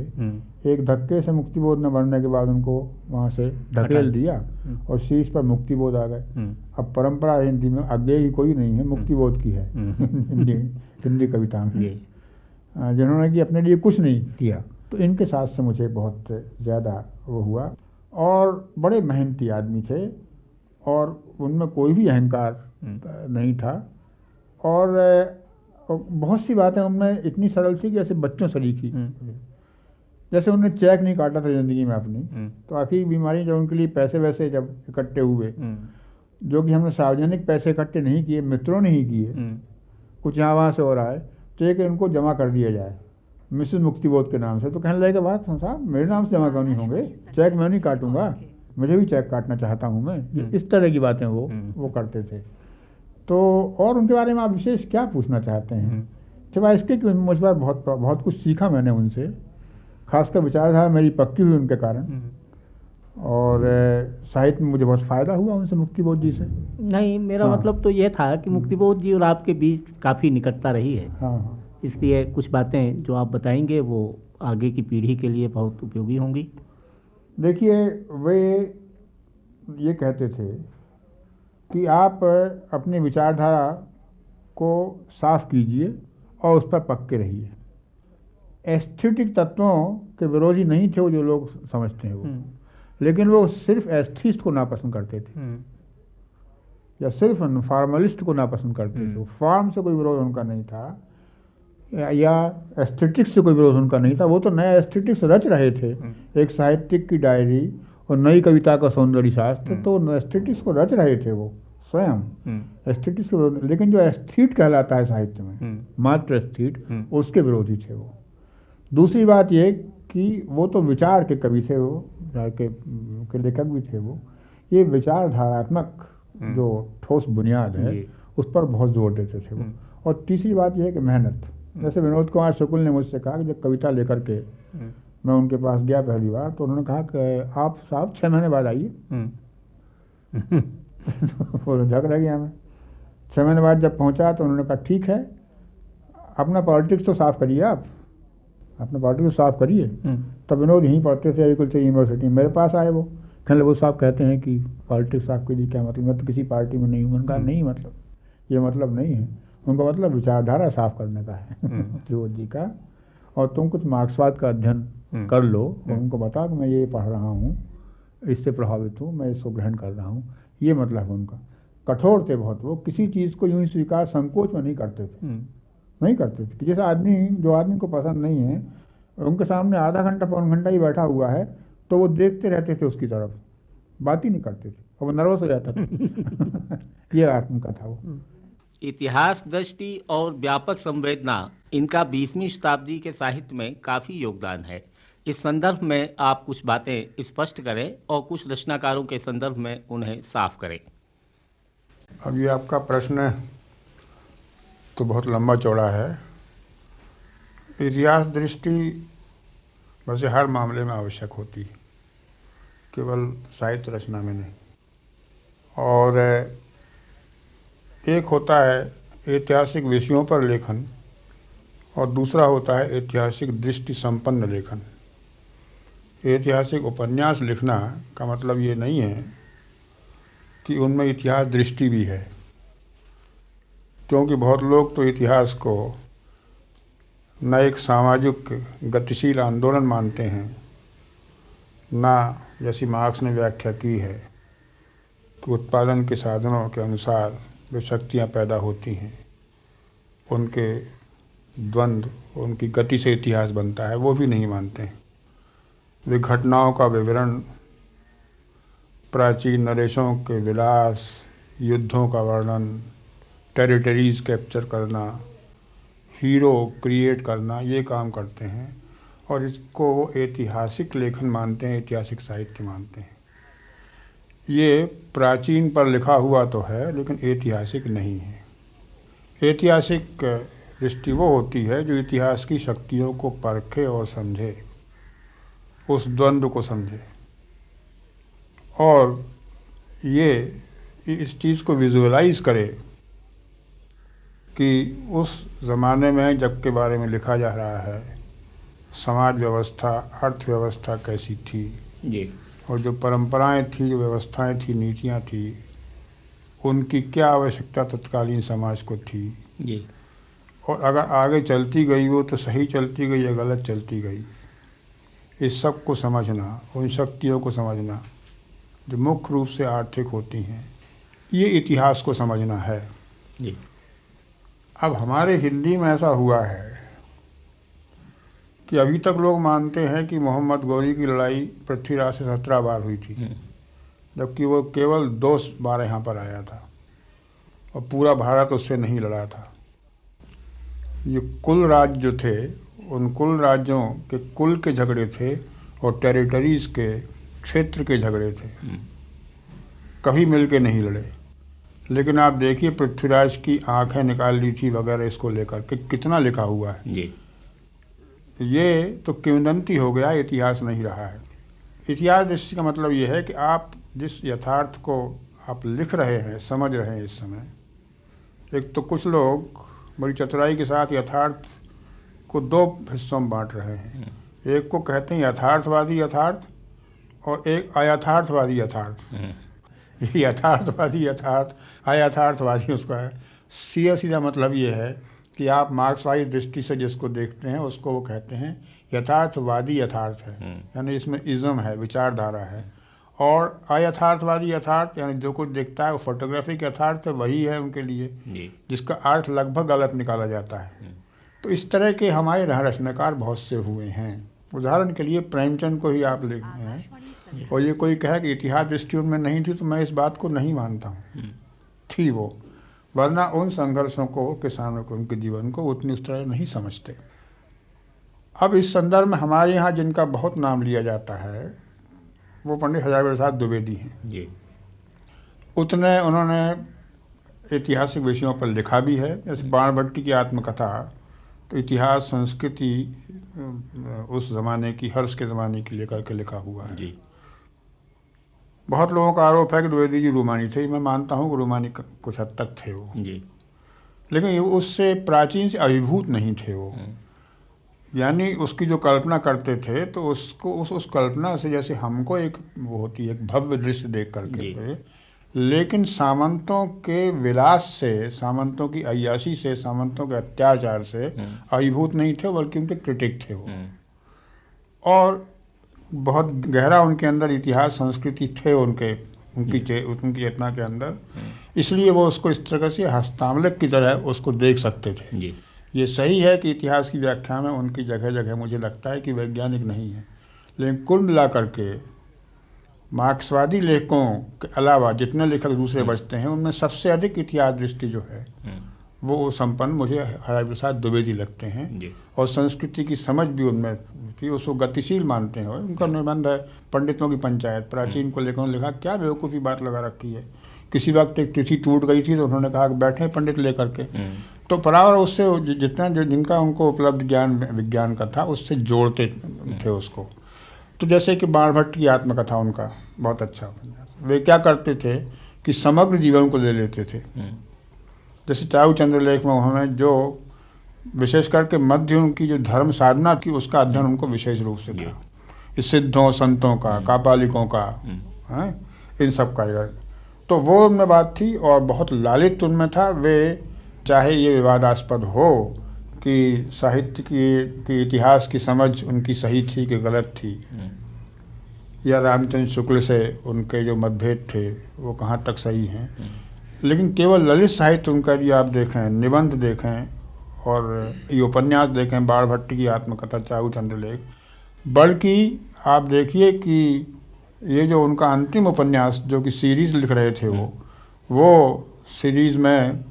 एक धक्के से मुक्तिबोध न बनने के बाद उनको वहाँ से ढकेल दिया और शीर्ष पर मुक्तिबोध आ गए। अब परंपरा हिंदी में आगे ही कोई नहीं है, मुक्तिबोध की है हिंदी कविता में, जिन्होंने कि अपने लिए कुछ नहीं किया। तो इनके साथ से मुझे बहुत ज़्यादा वो हुआ। और बड़े मेहनती आदमी थे और उनमें कोई भी अहंकार नहीं था। और बहुत सी बातें उनमें इतनी सरल थी कि जैसे बच्चों से लिखी। जैसे उन्होंने चेक नहीं काटा था ज़िंदगी में अपनी, तो आखिरी बीमारी जब उनके लिए पैसे वैसे जब इकट्ठे हुए, जो कि हमने सार्वजनिक पैसे इकट्ठे नहीं किए, मित्रों ने ही किए, कुछ यहाँ वहाँ से हो रहा है, तो एक इनको जमा कर दिया जाए मिसेस मुक्तिबोध के नाम से। तो कहने लगे बात साहब मेरे नाम से जमा क्यों नहीं होंगे, चेक मैं नहीं काटूंगा, मुझे भी चेक काटना चाहता हूँ मैं। इस तरह की बातें वो करते थे। तो और उनके बारे में आप विशेष क्या पूछना चाहते हैं, सिवाय इसके कि मुझ पर बहुत कुछ सीखा मैंने उनसे, खासकर विचारधारा मेरी पक्की हुई उनके कारण। और साहित्य में मुझे बहुत फ़ायदा हुआ उनसे, मुक्तिबोध जी से। नहीं, मेरा मतलब तो ये था कि मुक्तिबोध जी और आपके बीच काफ़ी निकटता रही है। इसलिए कुछ बातें जो आप बताएंगे वो आगे की पीढ़ी के लिए बहुत उपयोगी होंगी। देखिए, वे ये कहते थे कि आप अपनी विचारधारा को साफ कीजिए और उस पर पक्के रहिए। एस्थेटिक तत्वों के विरोधी नहीं थे वो, जो लोग समझते हैं वो, लेकिन वो सिर्फ एस्थीस्ट को नापसंद करते थे या सिर्फ फॉर्मलिस्ट को नापसंद करते थे। फॉर्म से कोई विरोध उनका नहीं था या एस्थेटिक्स से कोई विरोध उनका नहीं था। वो तो नया एस्थेटिक्स रच रहे थे, एक साहित्यिक की डायरी और नई कविता का सौंदर्य शास्त्र, तो एस्थेटिक्स को रच रहे थे वो स्वयं एस्थेटिक्स के विरोध। लेकिन जो एस्थीट कहलाता है साहित्य में, मात्र एस्थीट, उसके विरोधी थे वो। दूसरी बात ये कि वो तो विचार के कवि थे, वो के लेखक भी थे वो। ये विचारधारात्मक जो ठोस बुनियाद है उस पर बहुत जोर देते थे वो। और तीसरी बात यह है कि मेहनत। जैसे विनोद कुमार शुक्ल ने मुझसे कहा कि जब कविता लेकर के मैं उनके पास गया पहली बार, तो उन्होंने कहा कि आप साहब 6 महीने बाद आइए। तो झक रह गया मैं। 6 महीने बाद जब पहुंचा तो उन्होंने कहा ठीक है, अपना पॉलिटिक्स तो साफ करिए, आप अपना पॉलिटिक्स साफ करिए। तब विनोद यहीं पढ़ते थे एग्रीकल्चर यूनिवर्सिटी, मेरे पास आए वो, कहने वो साहब कहते हैं कि पॉलिटिक्स साफ कीजिए, क्या मतलब? मैं तो किसी पार्टी में नहीं हूँ। उनका नहीं, मतलब ये मतलब नहीं है, उनका मतलब विचारधारा साफ करने का है विनोद जी का। और तुम कुछ मार्क्सवाद का अध्ययन कर लो, उनको बता कि मैं ये पढ़ रहा हूँ, इससे प्रभावित हूँ, मैं इसको ग्रहण कर रहा हूँ, ये मतलब उनका। कठोर थे बहुत वो, किसी चीज़ को यूं ही स्वीकार संकोच में नहीं करते थे, नहीं करते थे। जैसे आदमी, जो आदमी को पसंद नहीं है, उनके सामने आधा घंटा पौन घंटा ही बैठा हुआ है तो वो देखते रहते थे उसकी तरफ, बात ही नहीं करते थे और वो नर्वस हो जाता था। ये उनका था वो। इतिहास दृष्टि और व्यापक संवेदना, इनका 20वीं शताब्दी के साहित्य में काफ़ी योगदान है। इस संदर्भ में आप कुछ बातें स्पष्ट करें और कुछ रचनाकारों के संदर्भ में उन्हें साफ करें। अब ये आपका प्रश्न तो बहुत लंबा चौड़ा है। इतिहास दृष्टि वैसे हर मामले में आवश्यक होती है, केवल साहित्य रचना में नहीं। और एक होता है ऐतिहासिक विषयों पर लेखन और दूसरा होता है ऐतिहासिक दृष्टि संपन्न लेखन। ऐतिहासिक उपन्यास लिखना का मतलब ये नहीं है कि उनमें इतिहास दृष्टि भी है, क्योंकि बहुत लोग तो इतिहास को न एक सामाजिक गतिशील आंदोलन मानते हैं, ना जैसी मार्क्स ने व्याख्या की है कि उत्पादन के साधनों के अनुसार जो शक्तियाँ पैदा होती हैं उनके द्वंद्व, उनकी गति से इतिहास बनता है, वो भी नहीं मानते हैं। वे घटनाओं का विवरण, प्राचीन नरेशों के विलास, युद्धों का वर्णन, टेरिटरीज कैप्चर करना, हीरो क्रिएट करना, ये काम करते हैं और इसको वो ऐतिहासिक लेखन मानते हैं, ऐतिहासिक साहित्य मानते हैं। ये प्राचीन पर लिखा हुआ तो है लेकिन ऐतिहासिक नहीं है। ऐतिहासिक दृष्टि वो होती है जो इतिहास की शक्तियों को परखे और समझे, उस द्वंद्व को समझे और ये इस चीज़ को विजुअलाइज करे कि उस ज़माने में जब के बारे में लिखा जा रहा है, समाज व्यवस्था, अर्थव्यवस्था कैसी थी जी, और जो परंपराएं थी, जो व्यवस्थाएं थी, नीतियां थी, उनकी क्या आवश्यकता तत्कालीन समाज को थी जी, और अगर आगे चलती गई वो तो सही चलती गई या गलत चलती गई। इस सब को समझना, उन शक्तियों को समझना जो मुख्य रूप से आर्थिक होती हैं, ये इतिहास को समझना है जी। अब हमारे हिंदी में ऐसा हुआ है कि अभी तक लोग मानते हैं कि मोहम्मद गौरी की लड़ाई पृथ्वीराज से 17 बार हुई थी, जबकि वो केवल 2 बार यहाँ पर आया था और पूरा भारत उससे नहीं लड़ा था। ये कुल राज्य जो थे, उन कुल राज्यों के कुल के झगड़े थे और टेरिटरीज के, क्षेत्र के झगड़े थे, कभी मिलके नहीं लड़े। लेकिन आप देखिए पृथ्वीराज की आंखें निकाल ली थी वगैरह, इसको लेकर के कितना लिखा हुआ है जी। ये तो किंवदंती हो गया, इतिहास नहीं रहा है। इतिहास दृष्टि का मतलब ये है कि आप जिस यथार्थ को आप लिख रहे हैं, समझ रहे हैं इस समय, एक तो कुछ लोग बड़ी चतुराई के साथ यथार्थ को दो हिस्सों में बांट रहे हैं। एक को कहते हैं यथार्थवादी यथार्थ और एक अयथार्थवादी यथार्थ। यथार्थवादी यथार्थ, अयथार्थवादी उसका है। सीधा सीधा मतलब ये है कि आप मार्क्सवादी दृष्टि से जिसको देखते हैं उसको वो कहते हैं यथार्थवादी यथार्थ है, यानी इसमें इज़्म है, विचारधारा है। और अयथार्थवादी यथार्थ यानी जो कुछ दिखता है वो फोटोग्राफिक यथार्थ है, वही है उनके लिए, जिसका अर्थ लगभग गलत निकाला जाता है। तो इस तरह के हमारे रचनाकार बहुत से हुए हैं। उदाहरण के लिए प्रेमचंद को ही आप लेते हैं, और ये कोई कहे कि इतिहास दृष्टि उनमें नहीं थी, तो मैं इस बात को नहीं मानता हूँ, थी वो, वरना उन संघर्षों को, किसानों को, उनके जीवन को उतनी उस तरह नहीं समझते। अब इस संदर्भ में हमारे यहाँ जिनका बहुत नाम लिया जाता है वो पंडित हजारी प्रसाद द्विवेदी हैं जी। उतने उन्होंने ऐतिहासिक विषयों पर लिखा भी है, जैसे बाणभट्टी की आत्मकथा, तो इतिहास संस्कृति उस ज़माने की, हर्ष के ज़माने की लेकर के लिखा हुआ है जी। बहुत लोगों का आरोप है कि द्विवेदी जी रूमानी थे, मैं मानता हूँ कि रूमानी कुछ हद तक थे वो जी, लेकिन उससे प्राचीन से अभिभूत नहीं थे वो। यानी उसकी जो कल्पना करते थे तो उसको उस कल्पना से जैसे हमको एक वो होती है एक भव्य दृश्य देख करके, लेकिन सामंतों के विलास से, सामंतों की अय्याशी से, सामंतों के अत्याचार से अभिभूत नहीं थे, बल्कि उनके क्रिटिक थे वो। और बहुत गहरा उनके अंदर इतिहास संस्कृति थे उनकी चेतना के अंदर, इसलिए वो उसको इस तरह से हस्तामलक की तरह उसको देख सकते थे। ये सही है कि इतिहास की व्याख्या में उनकी जगह जगह मुझे लगता है कि वैज्ञानिक नहीं है, लेकिन कुल मिला करके मार्क्सवादी लेखकों के अलावा जितने लेखक दूसरे बचते हैं उनमें सबसे अधिक इतिहास दृष्टि जो है वो संपन्न मुझे हजारी प्रसाद द्विवेदी लगते हैं। और संस्कृति की समझ भी उनमें थी, उसको गतिशील मानते हैं। उनका निबंध है पंडितों की पंचायत, प्राचीन को लेकर लिखा, क्या बेवकूफ़ी बात लगा रखी है। किसी वक्त एक तिथि टूट गई थी तो उन्होंने कहा कि बैठे पंडित लेकर के, तो बराबर उससे जितना जिनका उनको उपलब्ध ज्ञान विज्ञान का था उससे जोड़ते थे उसको। तो जैसे कि बाणभट्ट की आत्मकथा उनका बहुत अच्छा, वे क्या करते थे कि समग्र जीवन को ले लेते थे। जैसे चाऊ चंद्रलेख में उन्होंने जो विशेष करके मध्य उनकी जो धर्म साधना थी उसका अध्ययन उनको विशेष रूप से था, इस सिद्धों संतों का, कापालिकों का, इन सब का, तो वो उनमें बात थी। और बहुत लालित उनमें था। वे चाहे ये विवादास्पद हो कि साहित्य की इतिहास की समझ उनकी सही थी कि गलत थी, या रामचंद्र शुक्ल से उनके जो मतभेद थे वो कहाँ तक सही हैं, लेकिन केवल ललित साहित्य उनका यदि आप देखें, निबंध देखें और ये उपन्यास देखें, बाणभट्टी की आत्मकथा, चाऊ चंद्रलेख, बल्कि आप देखिए कि ये जो उनका अंतिम उपन्यास जो कि सीरीज़ लिख रहे थे वो सीरीज़ में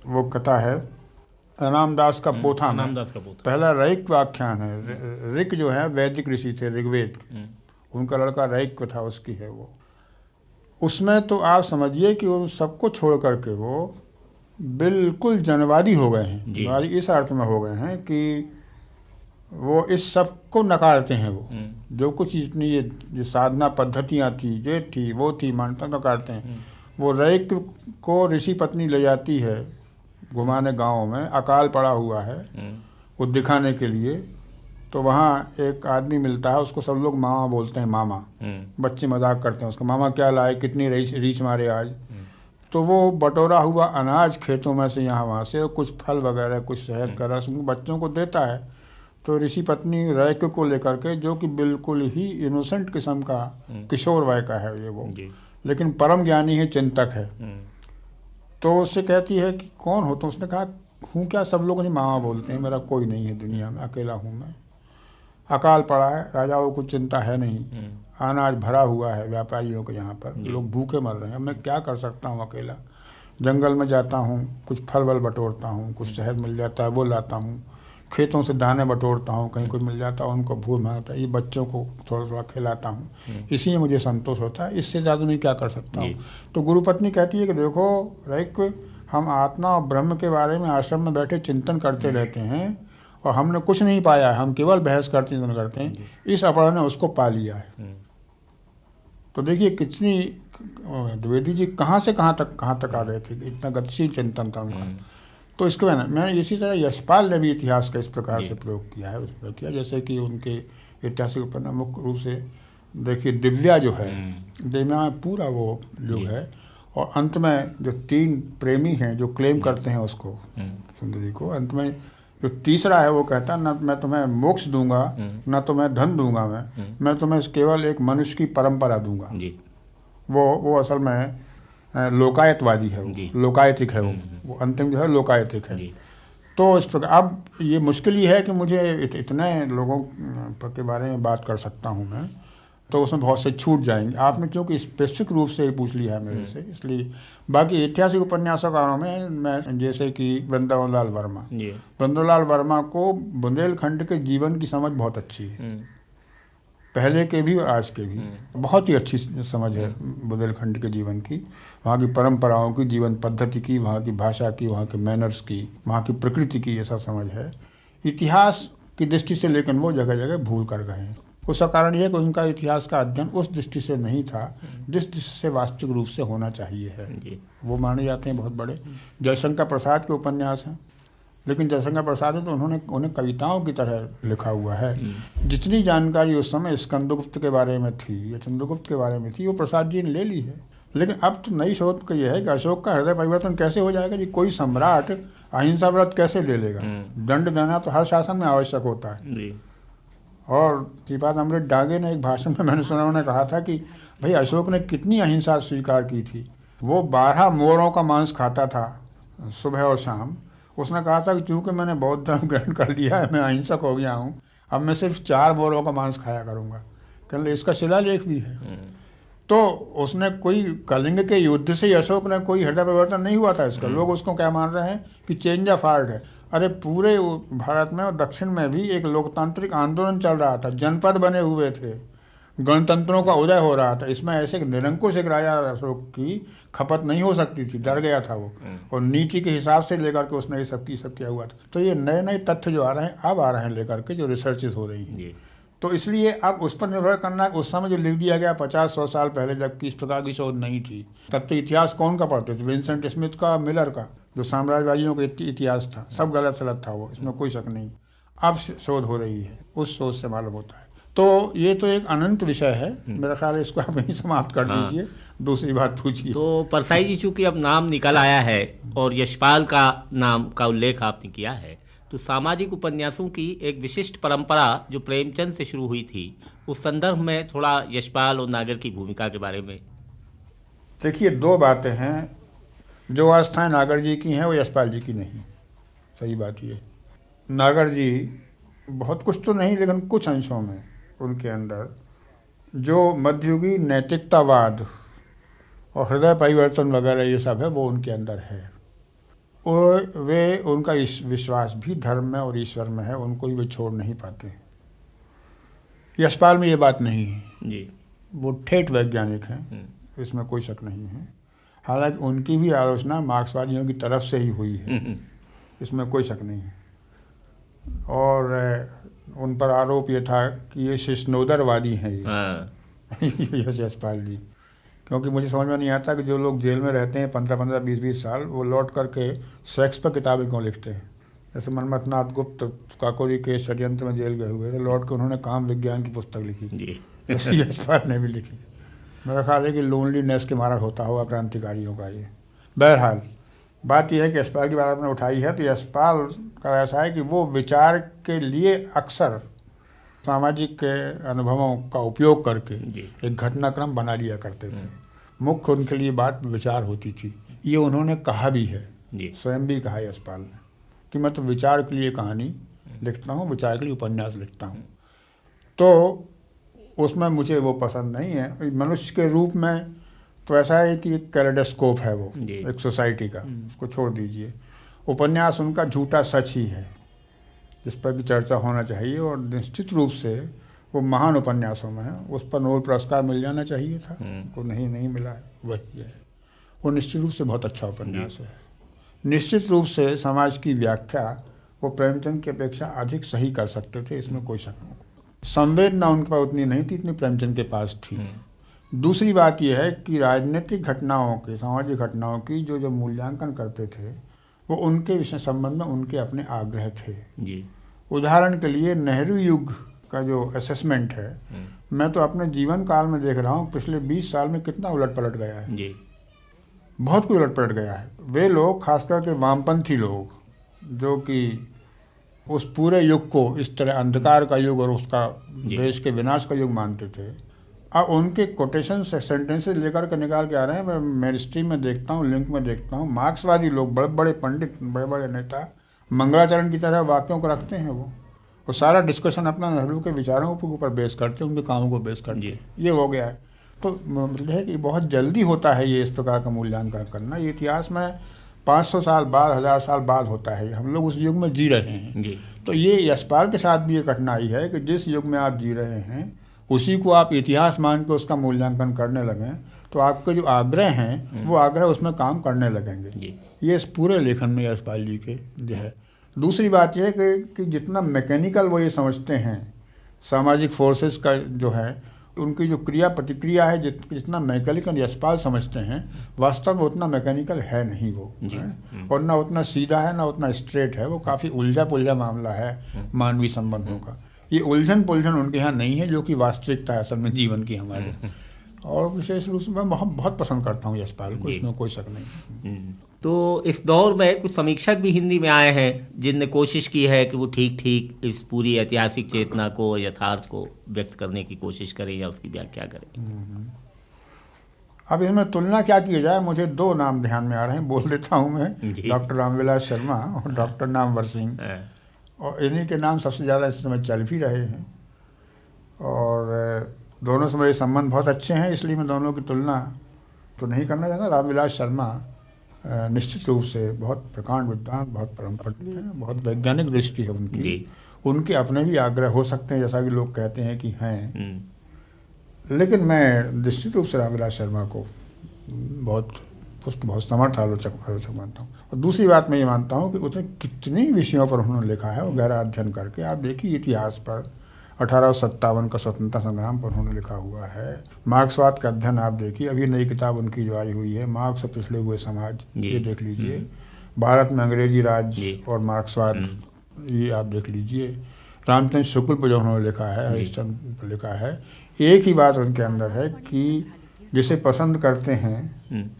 वो कथा है रामदास का पोथा में, पहला रैक व्याख्यान है। ऋक जो है वैदिक ऋषि थे, ऋग्वेद, उनका लड़का रैक था, उसकी है वो। उसमें तो आप समझिए कि उन सबको छोड़ करके वो बिल्कुल जनवादी हो गए हैं। जनवादी इस अर्थ में हो गए हैं कि वो इस सब को नकारते हैं। वो जो कुछ इतनी ये साधना पद्धतियाँ थी, ये थी, वो थी, मान्यता नकारते हैं। वो रैक को ऋषि पत्नी ले जाती है घुमाने गाँव में, अकाल पड़ा हुआ है, वो दिखाने के लिए। तो वहाँ एक आदमी मिलता है, उसको सब लोग मामा बोलते हैं, मामा। बच्चे मजाक करते हैं उसका, मामा क्या लाए, कितनी रीछ मारे आज। तो वो बटोरा हुआ अनाज खेतों में से यहाँ वहाँ से, कुछ फल वगैरह, कुछ शहद का रस बच्चों को देता है। तो ऋषि पत्नी रैक को लेकर के, जो कि बिल्कुल ही इनोसेंट किस्म का किशोर वय का है ये वो, लेकिन परम ज्ञानी है, चिंतक है, तो उससे कहती है कि कौन हो तुम। उसने कहा हूँ क्या, सब लोग मुझे मामा बोलते हैं, मेरा कोई नहीं है दुनिया में, अकेला हूँ मैं। अकाल पड़ा है, राजाओं को चिंता है नहीं, अनाज भरा हुआ है व्यापारियों के यहाँ पर, लोग भूखे मर रहे हैं, मैं क्या कर सकता हूँ अकेला। जंगल में जाता हूँ, कुछ फल वल बटोरता हूँ, कुछ शहद मिल जाता है वो लाता हूँ, खेतों से दाने बटोरता हूँ, कहीं कोई मिल जाता है उनको भूल मारता है, ये बच्चों को थोड़ा थोड़ा खिलाता हूँ, इसी में मुझे संतोष होता है, इससे ज़्यादा मैं क्या कर सकता हूँ। तो गुरुपत्नी कहती है कि देखो रैक, हम आत्मा और ब्रह्म के बारे में आश्रम में बैठे चिंतन करते रहते हैं और हमने कुछ नहीं पाया है, हम केवल बहस करते चिंतन करते हैं। इस अपहरण ने उसको पा लिया है। तो देखिए कितनी द्विवेदी जी कहाँ से कहाँ तक आ गए थे, इतना गतिशील चिंतन था उनका। तो इसके मैंने इसी तरह यशपाल ने भी इतिहास का इस प्रकार जी। से प्रयोग किया है, उस पर किया, जैसे कि उनके ऐतिहासिक उपन्यास मुख्य रूप से देखिए दिव्या जो है, दिव्या में पूरा वो युग जी। है, और अंत में जो 3 प्रेमी हैं जो क्लेम करते हैं उसको, सुंदरी को, अंत में जो तीसरा है वो कहता है, न मैं तुम्हें मोक्ष दूंगा, न तो मैं धन दूंगा, मैं तुम्हें केवल एक मनुष्य की परंपरा दूंगा। जी। वो असल में लोकायतवादी है, जी। वो लोकायतिक है, वो अंतिम जो है लोकायतिक है। जी। तो इस प्रकार अब ये मुश्किल ये है कि मुझे इतने लोगों के बारे में बात कर सकता हूँ मैं, तो उसमें बहुत से छूट जाएंगे। आपने क्योंकि स्पेसिफिक रूप से पूछ लिया है मेरे से, इसलिए बाकी ऐतिहासिक उपन्यासकारों में मैं जैसे कि वृंदावन लाल वर्मा, जी। वृंदावन लाल वर्मा को बुंदेलखंड के जीवन की समझ बहुत अच्छी है, पहले के भी और आज के भी बहुत ही अच्छी समझ है बुंदेलखंड के जीवन की, वहाँ की परंपराओं की, जीवन पद्धति की, वहाँ की भाषा की, वहाँ के मैनर्स की, वहाँ की प्रकृति की, ये सब समझ है। इतिहास की दृष्टि से लेकिन वो जगह जगह भूल कर गए हैं। उसका कारण ये है कि उनका इतिहास का अध्ययन उस दृष्टि से नहीं था जिस दृष्टि से वास्तविक रूप से होना चाहिए है। जी। वो माने जाते हैं बहुत बड़े। जयशंकर प्रसाद के उपन्यास हैं, लेकिन जयशंकर प्रसाद ने तो उन्हें कविताओं की तरह लिखा हुआ है। जितनी जानकारी उस समय स्कंदगुप्त के बारे में थी या चंद्रगुप्त के बारे में थी, वो प्रसाद जी ने ले ली है। लेकिन अब तो नई शोध का यह है कि अशोक का हृदय परिवर्तन कैसे हो जाएगा जी? कोई सम्राट अहिंसा व्रत कैसे ले लेगा? दंड देना तो हर शासन में आवश्यक होता है। जी। और श्रीपाद अमृत डांगे ने एक भाषण में मैंने सुना, उन्होंने कहा था कि भाई अशोक ने कितनी अहिंसा स्वीकार की थी। वो 12 मोरों का मांस खाता था सुबह और शाम। उसने कहा था कि चूंकि मैंने बौद्ध धर्म ग्रहण कर लिया है, मैं अहिंसक हो गया हूँ, अब मैं सिर्फ 4 मोरों का मांस खाया करूँगा। कहने इसका शिलालेख भी है। तो उसने कोई कलिंग के युद्ध से अशोक ने कोई हृदय परिवर्तन नहीं हुआ था इसका। लोग उसको क्या मान रहे हैं कि चेंज ऑफ हार्ट है। अरे पूरे भारत में और दक्षिण में भी एक लोकतांत्रिक आंदोलन चल रहा था, जनपद बने हुए थे, गणतंत्रों का उदय हो रहा था। इसमें ऐसे निरंकुश एक राजा अशोक की खपत नहीं हो सकती थी, डर गया था वो, और नीति के हिसाब से लेकर के उसने ये सब किया हुआ था। तो ये नए नए तथ्य जो आ रहे हैं अब आ रहे हैं लेकर के, जो रिसर्चेस हो रही हैं। तो इसलिए अब उस पर निर्भर करना, उस समय जो लिख दिया गया 50-100 साल पहले, जबकि इस प्रकार की शोध नहीं थी, तब तो इतिहास कौन का पढ़ते थे? विंसेंट स्मिथ का, मिलर का, जो साम्राज्यवादियों का इतिहास था, सब गलत सलत था वो, इसमें कोई शक नहीं। अब शोध हो रही है, उस शोध से मालूम होता है। तो ये तो एक अनंत विषय है, मेरा ख्याल है इसको आप यहीं समाप्त कर दीजिए। दूसरी बात पूछिए। तो परसाई जी, चूंकि अब नाम निकल आया है और यशपाल का नाम का उल्लेख आपने किया है, तो सामाजिक उपन्यासों की एक विशिष्ट परंपरा जो प्रेमचंद से शुरू हुई थी, उस संदर्भ में थोड़ा यशपाल और नागर की भूमिका के बारे में। देखिए, 2 बातें हैं। जो आस्थाएं नागर जी की हैं वो यशपाल जी की नहीं। सही बात ये, नागर जी बहुत कुछ तो नहीं, लेकिन कुछ अंशों में उनके अंदर जो मध्ययुगीन नैतिकतावाद और हृदय परिवर्तन वगैरह ये सब है, वो उनके अंदर है। और वे उनका विश्वास भी धर्म में और ईश्वर में है, उनको ही वे छोड़ नहीं पाते। यशपाल में ये बात नहीं है जी। वो ठेठ वैज्ञानिक हैं, इसमें कोई शक नहीं है। हालांकि उनकी भी आलोचना मार्क्सवादियों की तरफ से ही हुई है, इसमें कोई शक नहीं है। और उन पर आरोप ये था कि ये शिष्णोदरवादी हैं ये यशपाल जी। क्योंकि मुझे समझ में नहीं आता कि जो लोग जेल में रहते हैं 15-15, 20-20 साल, वो लौट करके सेक्स पर किताबें क्यों लिखते हैं। जैसे मनमथनाथ गुप्त काकोरी के षड्यंत्र में जेल गए हुए थे, लौट के उन्होंने काम विज्ञान की पुस्तक लिखी, जैसे यशपाल ने भी लिखी। मेरा ख्याल है कि लोनलीनेस के मारा होता होगा क्रांतिकारियों का ये। बहरहाल बात यह है कि यशपाल की बात आपने उठाई है, तो यशपाल का ऐसा है कि वो विचार के लिए अक्सर सामाजिक के अनुभवों का उपयोग करके एक घटनाक्रम बना लिया करते थे। मुख्य उनके लिए बात विचार होती थी। ये उन्होंने कहा भी है, स्वयं भी कहा यशपाल ने, कि मैं तो विचार के लिए कहानी लिखता हूँ, विचार के लिए उपन्यास लिखता हूँ। तो उसमें मुझे वो पसंद नहीं है। मनुष्य के रूप में तो ऐसा है कि एक कैलेडोस्कोप है वो, एक सोसाइटी का, उसको छोड़ दीजिए। उपन्यास उनका झूठा सच ही है, जिस पर की चर्चा होना चाहिए, और निश्चित रूप से वो महान उपन्यासों में है। उस पर नोबेल पुरस्कार मिल जाना चाहिए था, को नहीं मिला है, वही है। वो निश्चित रूप से बहुत अच्छा उपन्यास है। निश्चित रूप से समाज की व्याख्या वो प्रेमचंद की अपेक्षा अधिक सही कर सकते थे, इसमें कोई शक नहीं। संवेदना उनके पास उतनी नहीं थी, इतनी प्रेमचंद के पास थी। दूसरी बात यह है कि राजनीतिक घटनाओं के, सामाजिक घटनाओं की जो मूल्यांकन करते थे, वो उनके विषय संबंध में उनके अपने आग्रह थे। जी। उदाहरण के लिए नेहरू युग का जो असेसमेंट है, मैं तो अपने जीवन काल में देख रहा हूँ पिछले 20 साल में कितना उलट पलट गया है जी। बहुत कुछ उलट पलट गया है। वे लोग, खासकर के वामपंथी लोग, जो कि उस पूरे युग को इस तरह अंधकार का युग और उसका देश के विनाश का युग मानते थे, अब उनके कोटेशन सेंटेंसेस लेकर के निकाल के आ रहे हैं। मैं मेरी स्ट्रीम में देखता हूँ, लिंक में देखता हूँ, मार्क्सवादी लोग, बड़े बड़े पंडित, बड़े बड़े नेता मंगलाचरण की तरह वाक्यों को रखते हैं। वो सारा डिस्कशन अपना नेहरू के विचारों के ऊपर बेस करते हैं, उनके कामों को बेस करते हैं। ये हो गया है। तो मतलब है कि बहुत जल्दी होता है ये इस प्रकार का मूल्यांकन करना। ये इतिहास में 500 साल बाद, 1000 साल बाद होता है। हम लोग उस युग में जी रहे हैं जी। तो ये यशपाल के साथ भी ये कठिनाई है कि जिस युग में आप जी रहे हैं उसी को आप इतिहास मान के उसका मूल्यांकन करने लगें तो आपके जो आग्रह हैं वो आग्रह उसमें काम करने लगेंगे। ये इस पूरे लेखन में यशपाल जी के जो है। दूसरी बात यह है कि जितना मैकेनिकल वो ये समझते हैं सामाजिक फोर्सेस का जो है, उनकी जो क्रिया प्रतिक्रिया है, जितना मैकेनिकल यशपाल समझते हैं, वास्तव में उतना मैकेनिकल है नहीं वो है? और ना उतना सीधा है, ना उतना स्ट्रेट है। वो काफ़ी उलझा पुलझा मामला है मानवीय संबंधों का। ये उलझन पुलझन उनके यहाँ नहीं है, जो कि वास्तविकता है असल में जीवन की हमारे। और विशेष रूप से मैं बहुत पसंद करता हूँ यशपाल को, इसमें कोई शक नहीं। तो इस दौर में कुछ समीक्षक भी हिंदी में आए हैं जिनने कोशिश की है कि वो ठीक ठीक इस पूरी ऐतिहासिक चेतना को, यथार्थ को व्यक्त करने की कोशिश करें या उसकी व्याख्या करें। अब इसमें तुलना क्या की जाए, मुझे 2 नाम ध्यान में आ रहे हैं, बोल देता हूँ मैं, डॉक्टर रामविलास शर्मा और डॉक्टर नामवर सिंह। और इन्हीं के नाम सबसे ज़्यादा इस समय चल भी रहे हैं और दोनों से मेरे संबंध बहुत अच्छे हैं, इसलिए मैं दोनों की तुलना तो नहीं करना चाहता। रामविलास शर्मा निश्चित रूप से बहुत प्रकांड विद्वान, बहुत परम पंडित हैं, बहुत वैज्ञानिक दृष्टि है उनकी। उनके अपने भी आग्रह हो सकते हैं जैसा कि लोग कहते हैं कि हैं, लेकिन मैं निश्चित रूप से रामविलास शर्मा को बहुत समर्थ आलोचक मानता हूँ। और दूसरी बात मैं ये मानता हूँ कि उसने कितने विषयों पर उन्होंने लिखा है, वो गहरा अध्ययन करके। आप देखिए इतिहास पर 1857 का स्वतंत्रता संग्राम पर उन्होंने लिखा हुआ है। मार्क्सवाद का अध्ययन आप देखिए, अभी नई किताब उनकी जो आई हुई है, मार्क्स और पिछले हुए समाज, ये देख लीजिए। भारत में अंग्रेजी राज और मार्क्सवाद, ये आप देख लीजिए। रामचंद्र शुक्ल पर जो उन्होंने लिखा है, हरिश्चंद्र पर लिखा है, एक ही बात उनके अंदर है कि जिसे पसंद करते हैं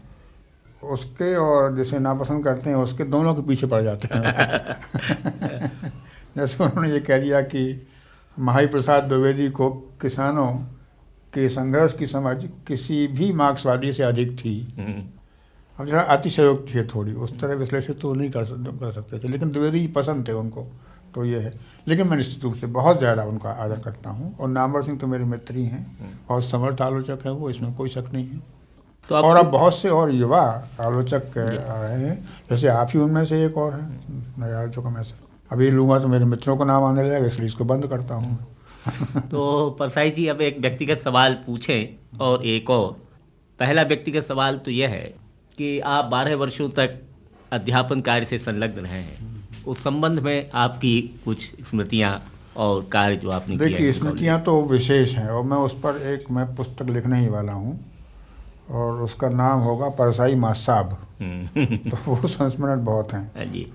उसके और जिसे नापसंद करते हैं उसके, दोनों के पीछे पड़ जाते हैं। जैसे उन्होंने ये कह दिया कि महाई प्रसाद द्विवेदी को किसानों के संघर्ष की समझ किसी भी मार्क्सवादी से अधिक थी। अब जरा अतिशयोक्ति है थोड़ी, उस तरह विश्लेषण तो नहीं कर सकते थे, लेकिन द्विवेदी जी पसंद थे उनको, तो ये है। लेकिन मैं निश्चित रूप से बहुत ज़्यादा उनका आदर करता हूँ। और नामवर सिंह तो मेरे मित्र ही हैं और समर्थ आलोचक हैं वो, इसमें कोई शक नहीं है। तो और अब बहुत से और युवा आलोचक आ रहे हैं, जैसे आप ही उनमें से एक और हैं नए आलोचकों में से। अभी लूँगा तो मेरे मित्रों का नाम आने लगेगा, इसलिए इसको बंद करता हूँ। तो परसाई जी, अब एक व्यक्तिगत सवाल पूछें और एक और। पहला व्यक्तिगत सवाल तो यह है कि आप 12 वर्षों तक अध्यापन कार्य से संलग्न रहे हैं, उस संबंध में आपकी कुछ स्मृतियाँ और कार्य जो आपने किया। देखिए, स्मृतियाँ तो विशेष हैं और मैं उस पर एक मैं पुस्तक लिखने ही वाला हूँ और उसका नाम होगा परसाई मासाब। तो वो संस्मरण बहुत हैं जी।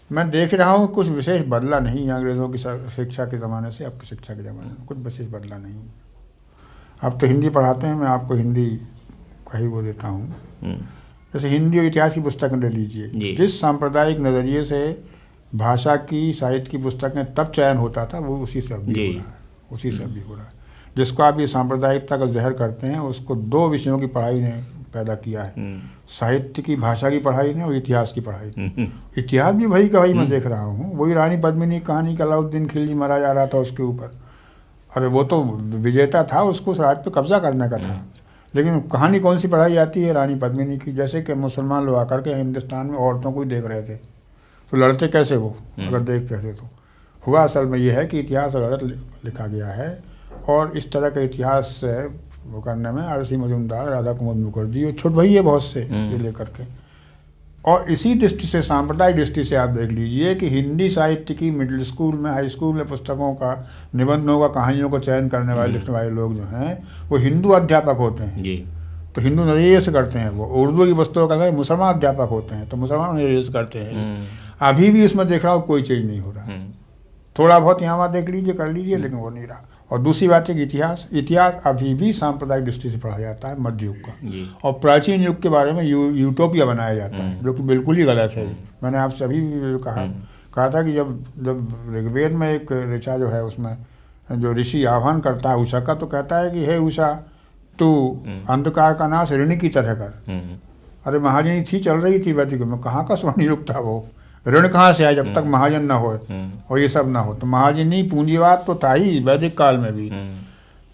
मैं देख रहा हूँ कुछ विशेष बदला नहीं अंग्रेज़ों की शिक्षा के ज़माने से अब की शिक्षा के ज़माने में, कुछ विशेष बदला नहीं। अब तो हिंदी पढ़ाते हैं, मैं आपको हिंदी का ही वो देता हूँ। जैसे हिंदी और इतिहास की पुस्तकें ले लीजिए, जिस सांप्रदायिक नज़रिए से भाषा की, साहित्य की पुस्तकें तब चयन होता था, वो उसी से अभी हो रहा है, उसी से अभी हो रहा है। जिसको आप ये सांप्रदायिकता का जहर करते हैं, उसको 2 विषयों की पढ़ाई ने पैदा किया है, साहित्य की, भाषा की पढ़ाई ने और इतिहास की पढ़ाई ने। इतिहास भी वही का वही मैं देख रहा हूँ, वही रानी पद्मिनी कहानी का अलाउद्दीन खिलजी मारा जा रहा था उसके ऊपर। अरे वो तो विजेता था, उसको उस राज्य पर कब्जा करने का था, लेकिन कहानी कौन सी पढ़ाई जाती है? रानी पद्मिनी की। जैसे कि मुसलमान लोग आकर के हिंदुस्तान में औरतों को ही देख रहे थे, तो लड़ते कैसे वो अगर देखते थे तो? हुआ असल में ये है कि इतिहास गलत लिखा गया है और इस तरह का इतिहास वो करने में आरसी मजूमदार, राधा कुमार मुखर्जी और छुट भई है बहुत से ये लेकर के। और इसी दृष्टि से, सांप्रदायिक दृष्टि से आप देख लीजिए कि हिंदी साहित्य की मिडिल स्कूल में, हाई स्कूल में पुस्तकों का, निबंधों का, कहानियों को चयन करने वाले, लिखने वाले लोग जो हैं वो हिंदू अध्यापक होते हैं। तो हिंदू नजरिए से करते हैं, वो उर्दू की वस्तुओं का मुसलमान अध्यापक होते हैं तो मुसलमान नजरिए से करते हैं। अभी भी इसमें देख रहा हूँ कोई चीज़ नहीं हो रहा, थोड़ा बहुत यहाँ वहाँ देख लीजिए, कर लीजिए, लेकिन वो नहीं रहा। और दूसरी बात है कि इतिहास अभी भी सांप्रदायिक दृष्टि से पढ़ा जाता है मध्य युग का, और प्राचीन युग के बारे में यूटोपिया बनाया जाता है, जो कि बिल्कुल ही गलत है। मैंने आपसे अभी भी कहा था कि जब ऋग्वेद में एक ऋचा जो है उसमें जो ऋषि आह्वान करता है उषा का, तो कहता है कि हे उषा तू अंधकार का नाश ऋण की तरह कर। अरे महाजनी थी, चल रही थी वैदिक में, कहाँ का स्वर्ण युग था वो, ऋण कहाँ से आए जब तक महाजन ना हो और ये सब ना हो। तो महाजनी पूंजीवाद तो था ही वैदिक काल में भी,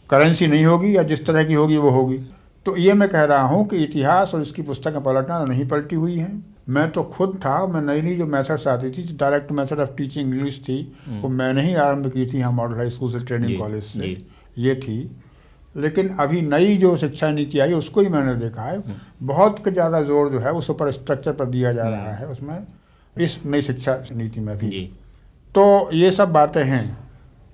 करेंसी नहीं होगी या जिस तरह की होगी वो होगी। तो ये मैं कह रहा हूँ कि इतिहास और इसकी पुस्तकें पलटना नहीं पलटी हुई हैं। मैं तो खुद था, मैं नई नई जो मेथड्स आती थी, direct method of teaching English थी, वो मैंने ही आरंभ की थी यहाँ मॉडल हाई स्कूल से, ट्रेनिंग कॉलेज से ये थी। लेकिन अभी नई जो शिक्षा नीति आई उसको ही मैंने देखा है, बहुत ज़्यादा जोर जो है उस ऊपर स्ट्रक्चर पर दिया जा रहा है उसमें, इस नई शिक्षा नीति में भी। तो ये सब बातें हैं।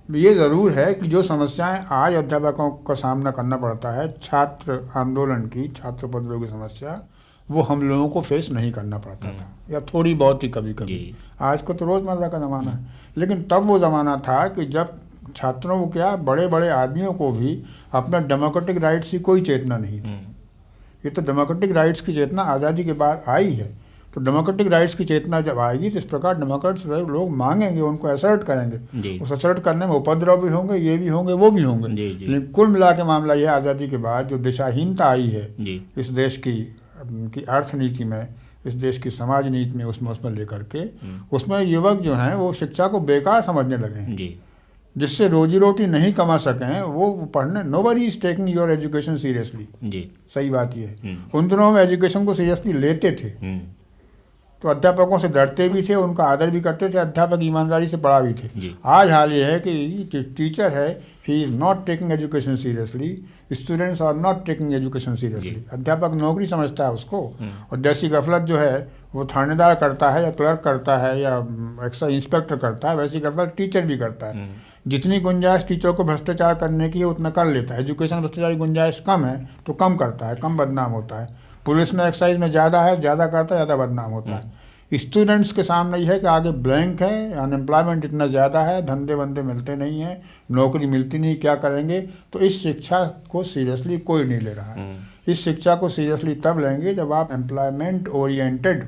ये ज़रूर है कि जो समस्याएं आज अध्यापकों का सामना करना पड़ता है, छात्र आंदोलन की, छात्र उपद्रव की समस्या, वो हम लोगों को फेस नहीं करना पड़ता था, या थोड़ी बहुत ही कभी कभी। आज को तो रोज़मर्रा का ज़माना है, लेकिन तब वो ज़माना था कि जब छात्रों को क्या, बड़े बड़े आदमियों को भी अपना डेमोक्रेटिक राइट्स की कोई चेतना नहीं थी। ये तो डेमोक्रेटिक राइट्स की चेतना आज़ादी के बाद आई है। तो डेमोक्रेटिक राइट्स की चेतना जब आएगी तो इस प्रकार डेमोक्रेट्स लोग मांगेंगे, उनको असर्ट करेंगे। उस असर्ट करने में उपद्रव भी होंगे, ये भी होंगे, वो भी होंगे। लेकिन कुल मिला के मामला यह, आज़ादी के बाद जो दिशाहीनता आई है इस देश की अर्थनीति में, इस देश की समाज नीति में, उसमें लेकर के, उसमें युवक जो हैं वो शिक्षा को बेकार समझने लगे हैं, जिससे रोजी रोटी नहीं कमा सकें वो पढ़ने। Nobody is taking your education seriously. सही बात ये है, उन दिनों में एजुकेशन को सीरियसली लेते थे, तो अध्यापकों से डरते भी थे, उनका आदर भी करते थे, अध्यापक ईमानदारी से पढ़ा भी थे। आज हाल ये है कि टीचर है, he is not taking education seriously, students are not taking education seriously. अध्यापक नौकरी समझता है उसको, और जैसी गफलत जो है वो थानेदार करता है या क्लर्क करता है या एक्स्ट्रा इंस्पेक्टर करता है, वैसी गफलत टीचर भी करता है। जितनी गुंजाइश टीचर को भ्रष्टाचार करने की है उतना कर लेता है। एजुकेशन भ्रष्टाचार की गुंजाइश कम है तो कम करता है, कम बदनाम होता है। पुलिस में एक्साइज में ज़्यादा है, ज़्यादा करता है, ज़्यादा बदनाम होता है। स्टूडेंट्स के सामने यह है कि आगे ब्लैंक है, अनएम्प्लॉयमेंट इतना ज़्यादा है, धंधे बंदे मिलते नहीं हैं, नौकरी मिलती नहीं, क्या करेंगे। तो इस शिक्षा को सीरियसली कोई नहीं ले रहा है। इस शिक्षा को सीरियसली तब लेंगे जब आप एम्प्लॉयमेंट ओरिएंटेड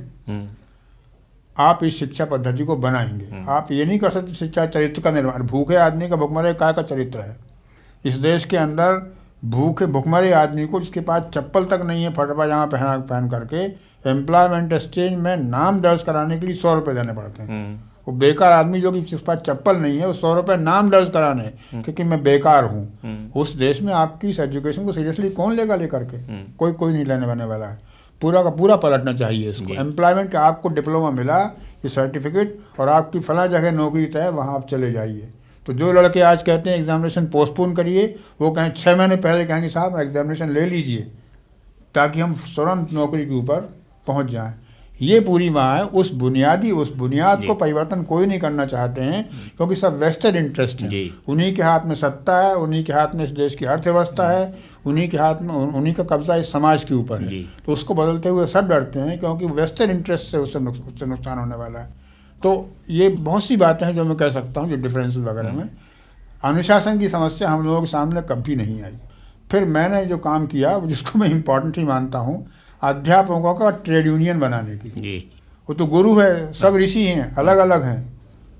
आप इस शिक्षा पद्धति को बनाएंगे। आप ये नहीं कर सकते शिक्षा चरित्र का निर्माण। भूखे आदमी का भुखमरे काय का चरित्र है इस देश के अंदर। भुखमरे आदमी को, जिसके पास चप्पल तक नहीं है, फटा पाजामा पहन करके एम्प्लॉयमेंट एक्सचेंज में नाम दर्ज कराने के लिए 100 रुपये देने पड़ते हैं। वो बेकार आदमी जो कि जिसके पास चप्पल नहीं है, वो 100 रुपये नाम दर्ज कराने, क्योंकि मैं बेकार हूँ। उस देश में आपकी इस एजुकेशन को सीरियसली कौन लेगा लेकर के? कोई नहीं लेने वाने वाला है। पूरा का पूरा पलटना चाहिए इसको। एम्प्लॉयमेंट का आपको डिप्लोमा मिला, ये सर्टिफिकेट, और आपकी फला जगह नौकरी तय, वहाँ आप चले जाइए। तो जो लड़के आज कहते हैं एग्जामिनेशन पोस्टपोन करिए, वो कहें 6 महीने पहले कहेंगे साहब एग्जामिनेशन ले लीजिए ताकि हम तुरंत नौकरी के ऊपर पहुंच जाएं। ये पूरी वहाँ है। उस बुनियाद को परिवर्तन कोई नहीं करना चाहते हैं, क्योंकि सब वेस्टेड इंटरेस्ट है। उन्हीं के हाथ में सत्ता है, उन्हीं के हाथ में इस देश की अर्थव्यवस्था है, उन्हीं के हाथ में, उन्हीं का कब्जा इस समाज के ऊपर है। तो उसको बदलते हुए सब डरते हैं, क्योंकि वेस्टेड इंटरेस्ट से उससे नुकसान होने वाला है। तो ये बहुत सी बातें हैं जो मैं कह सकता हूँ, जो डिफरेंस वगैरह में। अनुशासन की समस्या हम लोगों के सामने कभी नहीं आई। फिर मैंने जो काम किया, जिसको मैं इम्पोर्टेंट ही मानता हूँ, अध्यापकों का ट्रेड यूनियन बनाने की। वो तो गुरु है, सब ऋषि हैं, अलग अलग हैं,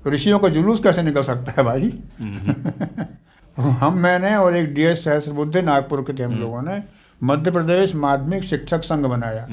तो ऋषियों का जुलूस कैसे निकल सकता है भाई? मैंने और एक DS सहस्रबुद्धे नागपुर के थे, हम लोगों ने मध्य प्रदेश माध्यमिक शिक्षक संघ बनाया।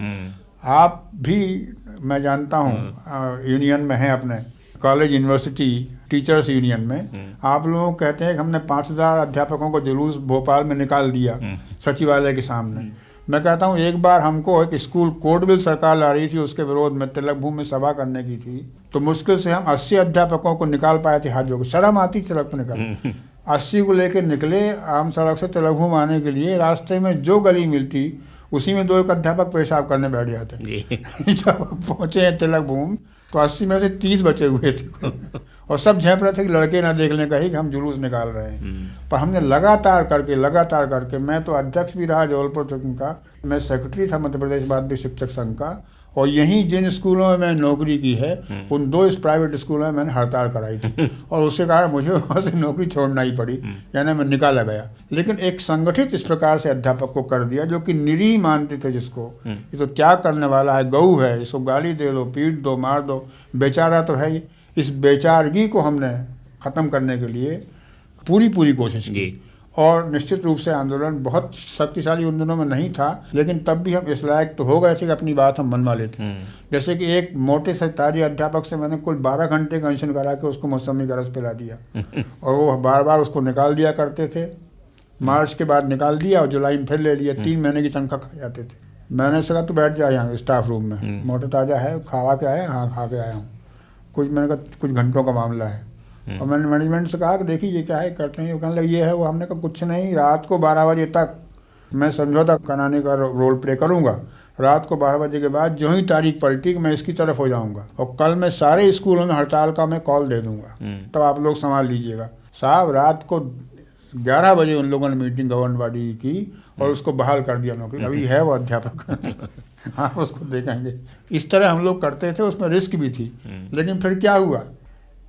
आप भी, मैं जानता हूँ, यूनियन में हैं, अपने कॉलेज यूनिवर्सिटी टीचर्स यूनियन में। आप लोग कहते हैं कि हमने 5000 अध्यापकों को जुलूस भोपाल में निकाल दिया सचिवालय के सामने। मैं कहता हूँ एक बार हमको एक स्कूल कोड बिल सरकार ला रही थी, उसके विरोध में तिलक भूमि में सभा करने की थी, तो मुश्किल से हम 80 अध्यापकों को निकाल पाए थे हाथ जोड़। शर्म आती सड़क पर निकल। 80 को लेकर निकले आम सड़क से तिलक भूमि आने के लिए। रास्ते में जो गली मिलती उसी में 2 एक अध्यापक पेशाब करने बैठ जाते। जी। जब पहुँचे हैं तिलक भूमि तो 80 में से 30 बचे हुए थे और सब झेप रहे थे कि लड़के ना देख लें कहीं कि हम जुलूस निकाल रहे हैं। पर हमने लगातार करके मैं तो अध्यक्ष भी रहा जबलपुर तक का, मैं सेक्रेटरी था मध्य प्रदेश माध्यमिक शिक्षक संघ का, और यहीं जिन स्कूलों में मैंने नौकरी की है उन 2 प्राइवेट स्कूलों में मैंने हड़ताल कराई थी और उसके कारण मुझे वहाँ से नौकरी छोड़ना ही पड़ी, यानी मैं निकाला गया। लेकिन एक संगठित इस प्रकार से अध्यापक को कर दिया जो कि निरीह मानते थे जिसको, ये तो त्याग करने वाला है, गऊ है, इसको गाली दे दो, पीट दो, मार दो, बेचारा तो है ही। इस बेचारगी को हमने ख़त्म करने के लिए पूरी कोशिश की और निश्चित रूप से आंदोलन बहुत शक्तिशाली उन दिनों में नहीं था, लेकिन तब भी हम इस लायक तो हो गए थे कि अपनी बात हम मनवा लेते थे। जैसे कि एक मोटे से ताजी अध्यापक से मैंने कुल 12 घंटे का अनशन करा के उसको मौसमी का रस पिला दिया और वो बार बार उसको निकाल दिया करते थे। मार्च के बाद निकाल दिया और जुलाई में फिर ले लिया, 3 महीने की तनख्वाह खा जाते थे। मैंने कहा तू बैठ जा यहाँ स्टाफ रूम में, मोटा ताज़ा है, खावा के आया? हाँ खा के आया हूँ। मैंने कहा कुछ घंटों का मामला है और मैंने मैनेजमेंट से कहा कि देखिए ये क्या है करते हैं, वो कहने लगे ये है वो। हमने कहा कुछ नहीं, रात को 12 बजे तक मैं समझौता कराने का रोल प्ले करूँगा, रात को 12 बजे के बाद जो ही तारीख पलटी कि मैं इसकी तरफ हो जाऊँगा और कल मैं सारे स्कूलों में हड़ताल का मैं कॉल दे दूँगा, तब आप लोग संभाल लीजिएगा। साहब रात को 11 बजे उन लोगों ने मीटिंग गवर्न बॉडी की और उसको बहाल कर दिया नौकरी। अभी है वो अध्यापक हाँ उसको देखेंगे। इस तरह हम लोग करते थे, उसमें रिस्क भी थी। लेकिन फिर क्या हुआ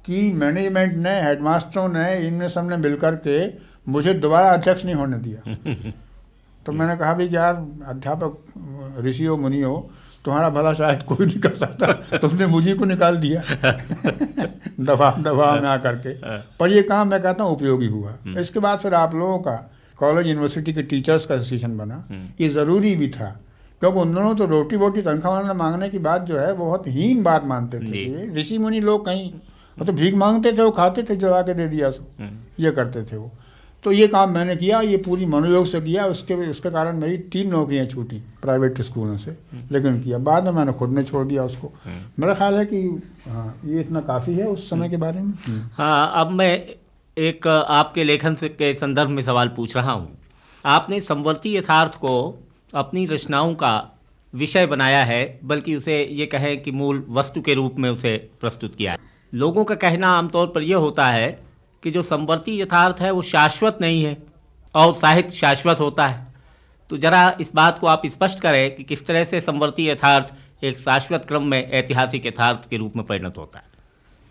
कि मैनेजमेंट ने, हेडमास्टरों ने, इनने सब ने मिलकर के मुझे दोबारा अध्यक्ष नहीं होने दिया। तो मैंने कहा भाई यार अध्यापक ऋषियों मुनियों तुम्हारा भला शायद कोई नहीं कर सकता, तुमने मुझे को निकाल दिया दबाव में आकर के। पर ये काम मैं कहता हूँ उपयोगी हुआ। इसके बाद फिर आप लोगों का कॉलेज यूनिवर्सिटी के टीचर्स का एसोसिएशन बना, ये ज़रूरी भी था क्योंकि उन दोनों तो रोटी वोटी तनख्वाह मांगने की बात जो है वो बहुत हीन बात मानते थे। ऋषि मुनि लोग कहीं वो तो भीख मांगते थे, वो खाते थे, जला के दे दिया सो, ये करते थे वो। तो ये काम मैंने किया, ये पूरी मनोयोग से किया। उसके कारण मेरी 3 नौकरियां छूटी प्राइवेट स्कूलों से, लेकिन किया। बाद में मैंने खुद ने छोड़ दिया उसको। मेरा ख्याल है कि हाँ ये इतना काफ़ी है उस समय के बारे में। हाँ, अब मैं एक आपके लेखन के संदर्भ में सवाल पूछ रहा हूँ। आपने समवर्ती यथार्थ को अपनी रचनाओं का विषय बनाया है, बल्कि उसे ये कहें कि मूल वस्तु के रूप में उसे प्रस्तुत किया है। लोगों का कहना आमतौर पर यह होता है कि जो समवर्ती यथार्थ है वो शाश्वत नहीं है और साहित्य शाश्वत होता है। तो जरा इस बात को आप स्पष्ट करें कि किस तरह से समवर्ती यथार्थ एक शाश्वत क्रम में ऐतिहासिक यथार्थ के रूप में परिणत होता है।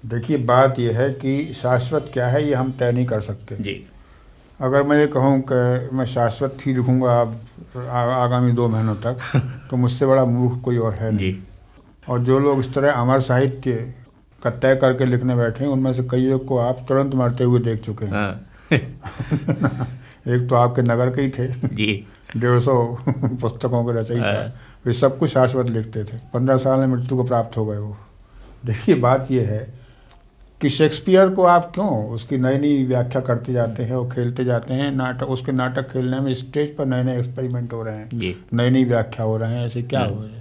देखिए बात यह है कि शाश्वत क्या है ये हम तय नहीं कर सकते जी। अगर मैं ये कहूँ कि मैं शाश्वत ही लिखूँगा आगामी 2 महीनों तक तो मुझसे बड़ा मूर्ख कोई और है नहीं। और जो लोग इस तरह अमर साहित्य का तय करके लिखने बैठे हैं उनमें से कई को आप तुरंत मरते हुए देख चुके हैं। एक तो आपके नगर के ही थे जी, 150 पुस्तकों के रचयिता, वे सब कुछ शाश्वत लिखते थे। 15 साल में मृत्यु को प्राप्त हो गए वो। देखिए बात यह है कि शेक्सपियर को आप क्यों उसकी नई नई व्याख्या करते जाते हैं और खेलते जाते हैं। उसके नाटक खेलने में स्टेज पर नए नए एक्सपेरिमेंट हो रहे हैं, नई नई व्याख्या हो रहे हैं, ऐसे क्या हो रहा है।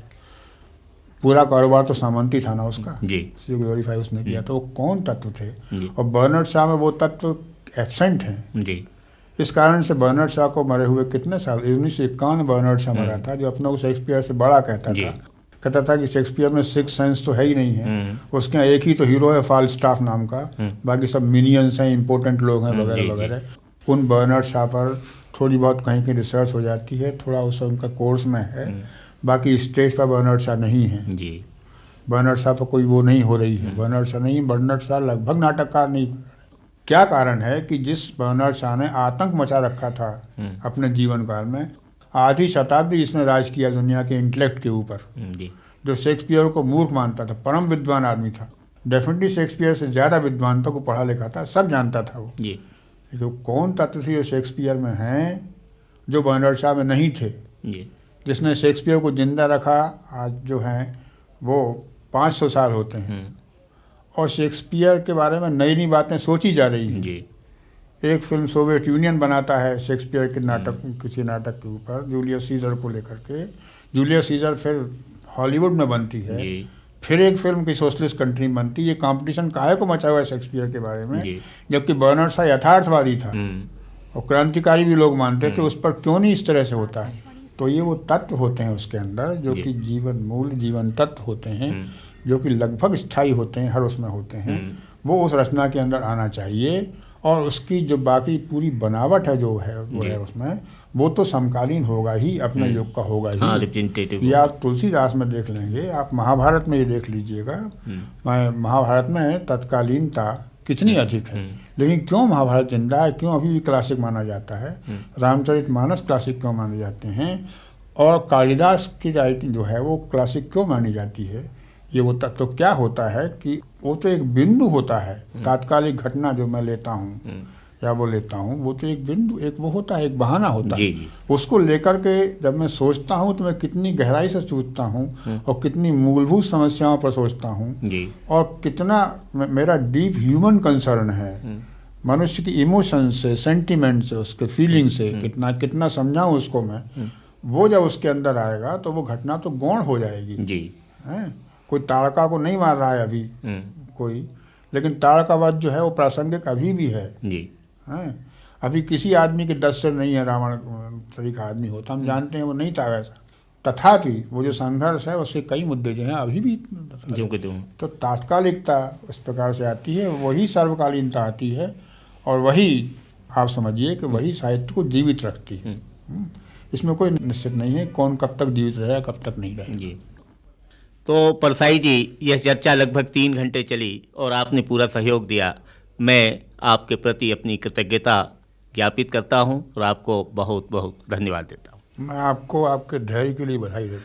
पूरा कारोबार तो सामंती था ना उसका जी, ग्लोरीफाई उसने किया। तो वो कौन तत्व थे और बर्नार्ड शॉ में वो तत्व एब्सेंट हैं जी। इस कारण से बर्नार्ड शॉ को मरे हुए कितने साल, 1951 बर्नार्ड शॉ मरा था, जो अपने को शेक्सपियर से बड़ा कहता था कि शेक्सपियर में 6 सेंस तो है ही नहीं है। उसके एक ही तो हीरो है फाल्स्टाफ नाम का, बाकी सब मिनियंस हैं, इंपॉर्टेंट लोग हैं वगैरह वगैरह। उन बर्नार्ड शॉ पर थोड़ी बहुत कहीं की रिसर्च हो जाती है, थोड़ा उस उनका कोर्स में है, बाकी स्टेज पर बर्नार्ड शॉ नहीं है जी। बर्नार्ड शॉ पर कोई वो नहीं हो रही है। बर्नार्ड शॉ नहीं, बर्नार्ड शॉ लगभग नाटककार नहीं। क्या कारण है कि जिस बर्नार्ड शॉ ने आतंक मचा रखा था अपने जीवन काल में, आधी शताब्दी जिसने राज किया दुनिया के इंटेलेक्ट के ऊपर, जो शेक्सपियर को मूर्ख मानता था, परम विद्वान आदमी था, डेफिनेटली शेक्सपियर से ज़्यादा विद्वान था, को पढ़ा लिखा था, सब जानता था वो। तो कौन तत्व थे जो शेक्सपियर में हैं जो बर्नार्ड शॉ में नहीं थे, जिसने शेक्सपियर को जिंदा रखा। आज जो हैं वो 500 साल होते हैं और शेक्सपियर के बारे में नई नई बातें सोची जा रही हैं। एक फिल्म सोवियत यूनियन बनाता है शेक्सपियर के नाटक, किसी नाटक के ऊपर, जूलियस सीजर को लेकर के। जूलियस सीजर फिर हॉलीवुड में बनती है, फिर एक फिल्म की सोशलिस्ट कंट्री में बनती है। ये कंपटीशन काहे को मचा हुआ है शेक्सपियर के बारे में, जबकि बर्नार्ड शॉ यथार्थवादी था और क्रांतिकारी भी लोग मानते थे। उस पर क्यों नहीं इस तरह से होता है? तो ये वो तत्व होते हैं उसके अंदर जो जी। कि जीवन मूल जीवन तत्व होते हैं, जो कि लगभग स्थायी होते हैं, हर उसमें होते हैं, वो उस रचना के अंदर आना चाहिए। और उसकी जो बाकी पूरी बनावट है जो है वो जी। है उसमें, वो तो समकालीन होगा ही, अपने युग का होगा हाँ, ही। रिप्रेजेंटेटिव ये आप तुलसीदास में देख लेंगे, आप महाभारत में ये देख लीजिएगा, महाभारत में तत्कालीनता कितनी अधिक है, लेकिन क्यों महाभारत जिंदा है, क्यों अभी भी क्लासिक माना जाता है, रामचरितमानस क्लासिक क्यों माने जाते हैं, और कालिदास की राइटिंग जो है वो क्लासिक क्यों मानी जाती है, ये वो तो क्या होता है कि वो तो एक बिंदु होता है, तात्कालिक घटना जो मैं लेता हूँ या वो लेता हूँ, वो तो एक बिंदु, एक वो होता है, एक बहाना होता जी, है। जी। उसको लेकर के जब मैं सोचता हूँ तो मैं कितनी गहराई से सोचता हूँ और कितनी मूलभूत समस्याओं पर सोचता हूँ, जी। और कितना मेरा डीप ह्यूमन कंसर्न है, मनुष्य की इमोशन से, सेंटिमेंट से, उसके फीलिंग से, कितना कितना समझाऊँ उसको मैं, वो जब उसके अंदर आएगा तो वो घटना तो गौण हो जाएगी। जी। हैं, कोई ताड़का को नहीं मार रहा है अभी कोई, लेकिन ताड़कावध जो है वो प्रासंगिक अभी भी है। जी। हैं, अभी किसी आदमी के 10 सिर नहीं है, रावण तरीका आदमी होता, हम जानते हैं वो नहीं था वैसा, तथापि वो जो संघर्ष है उसके कई मुद्दे जो हैं अभी भी, तो तात्कालिकता इस प्रकार से आती है, वही सर्वकालीनता आती है, और वही आप समझिए कि वही साहित्य को जीवित रखती है। इसमें कोई निश्चित नहीं है कौन कब तक जीवित रहेगा, कब तक नहीं रहेगा। जी। तो परसाई जी, यह चर्चा लगभग 3 घंटे चली और आपने पूरा सहयोग दिया। मैं आपके प्रति अपनी कृतज्ञता ज्ञापित करता हूं और आपको बहुत बहुत धन्यवाद देता हूं। मैं आपको आपके धैर्य के लिए बधाई देता हूँ।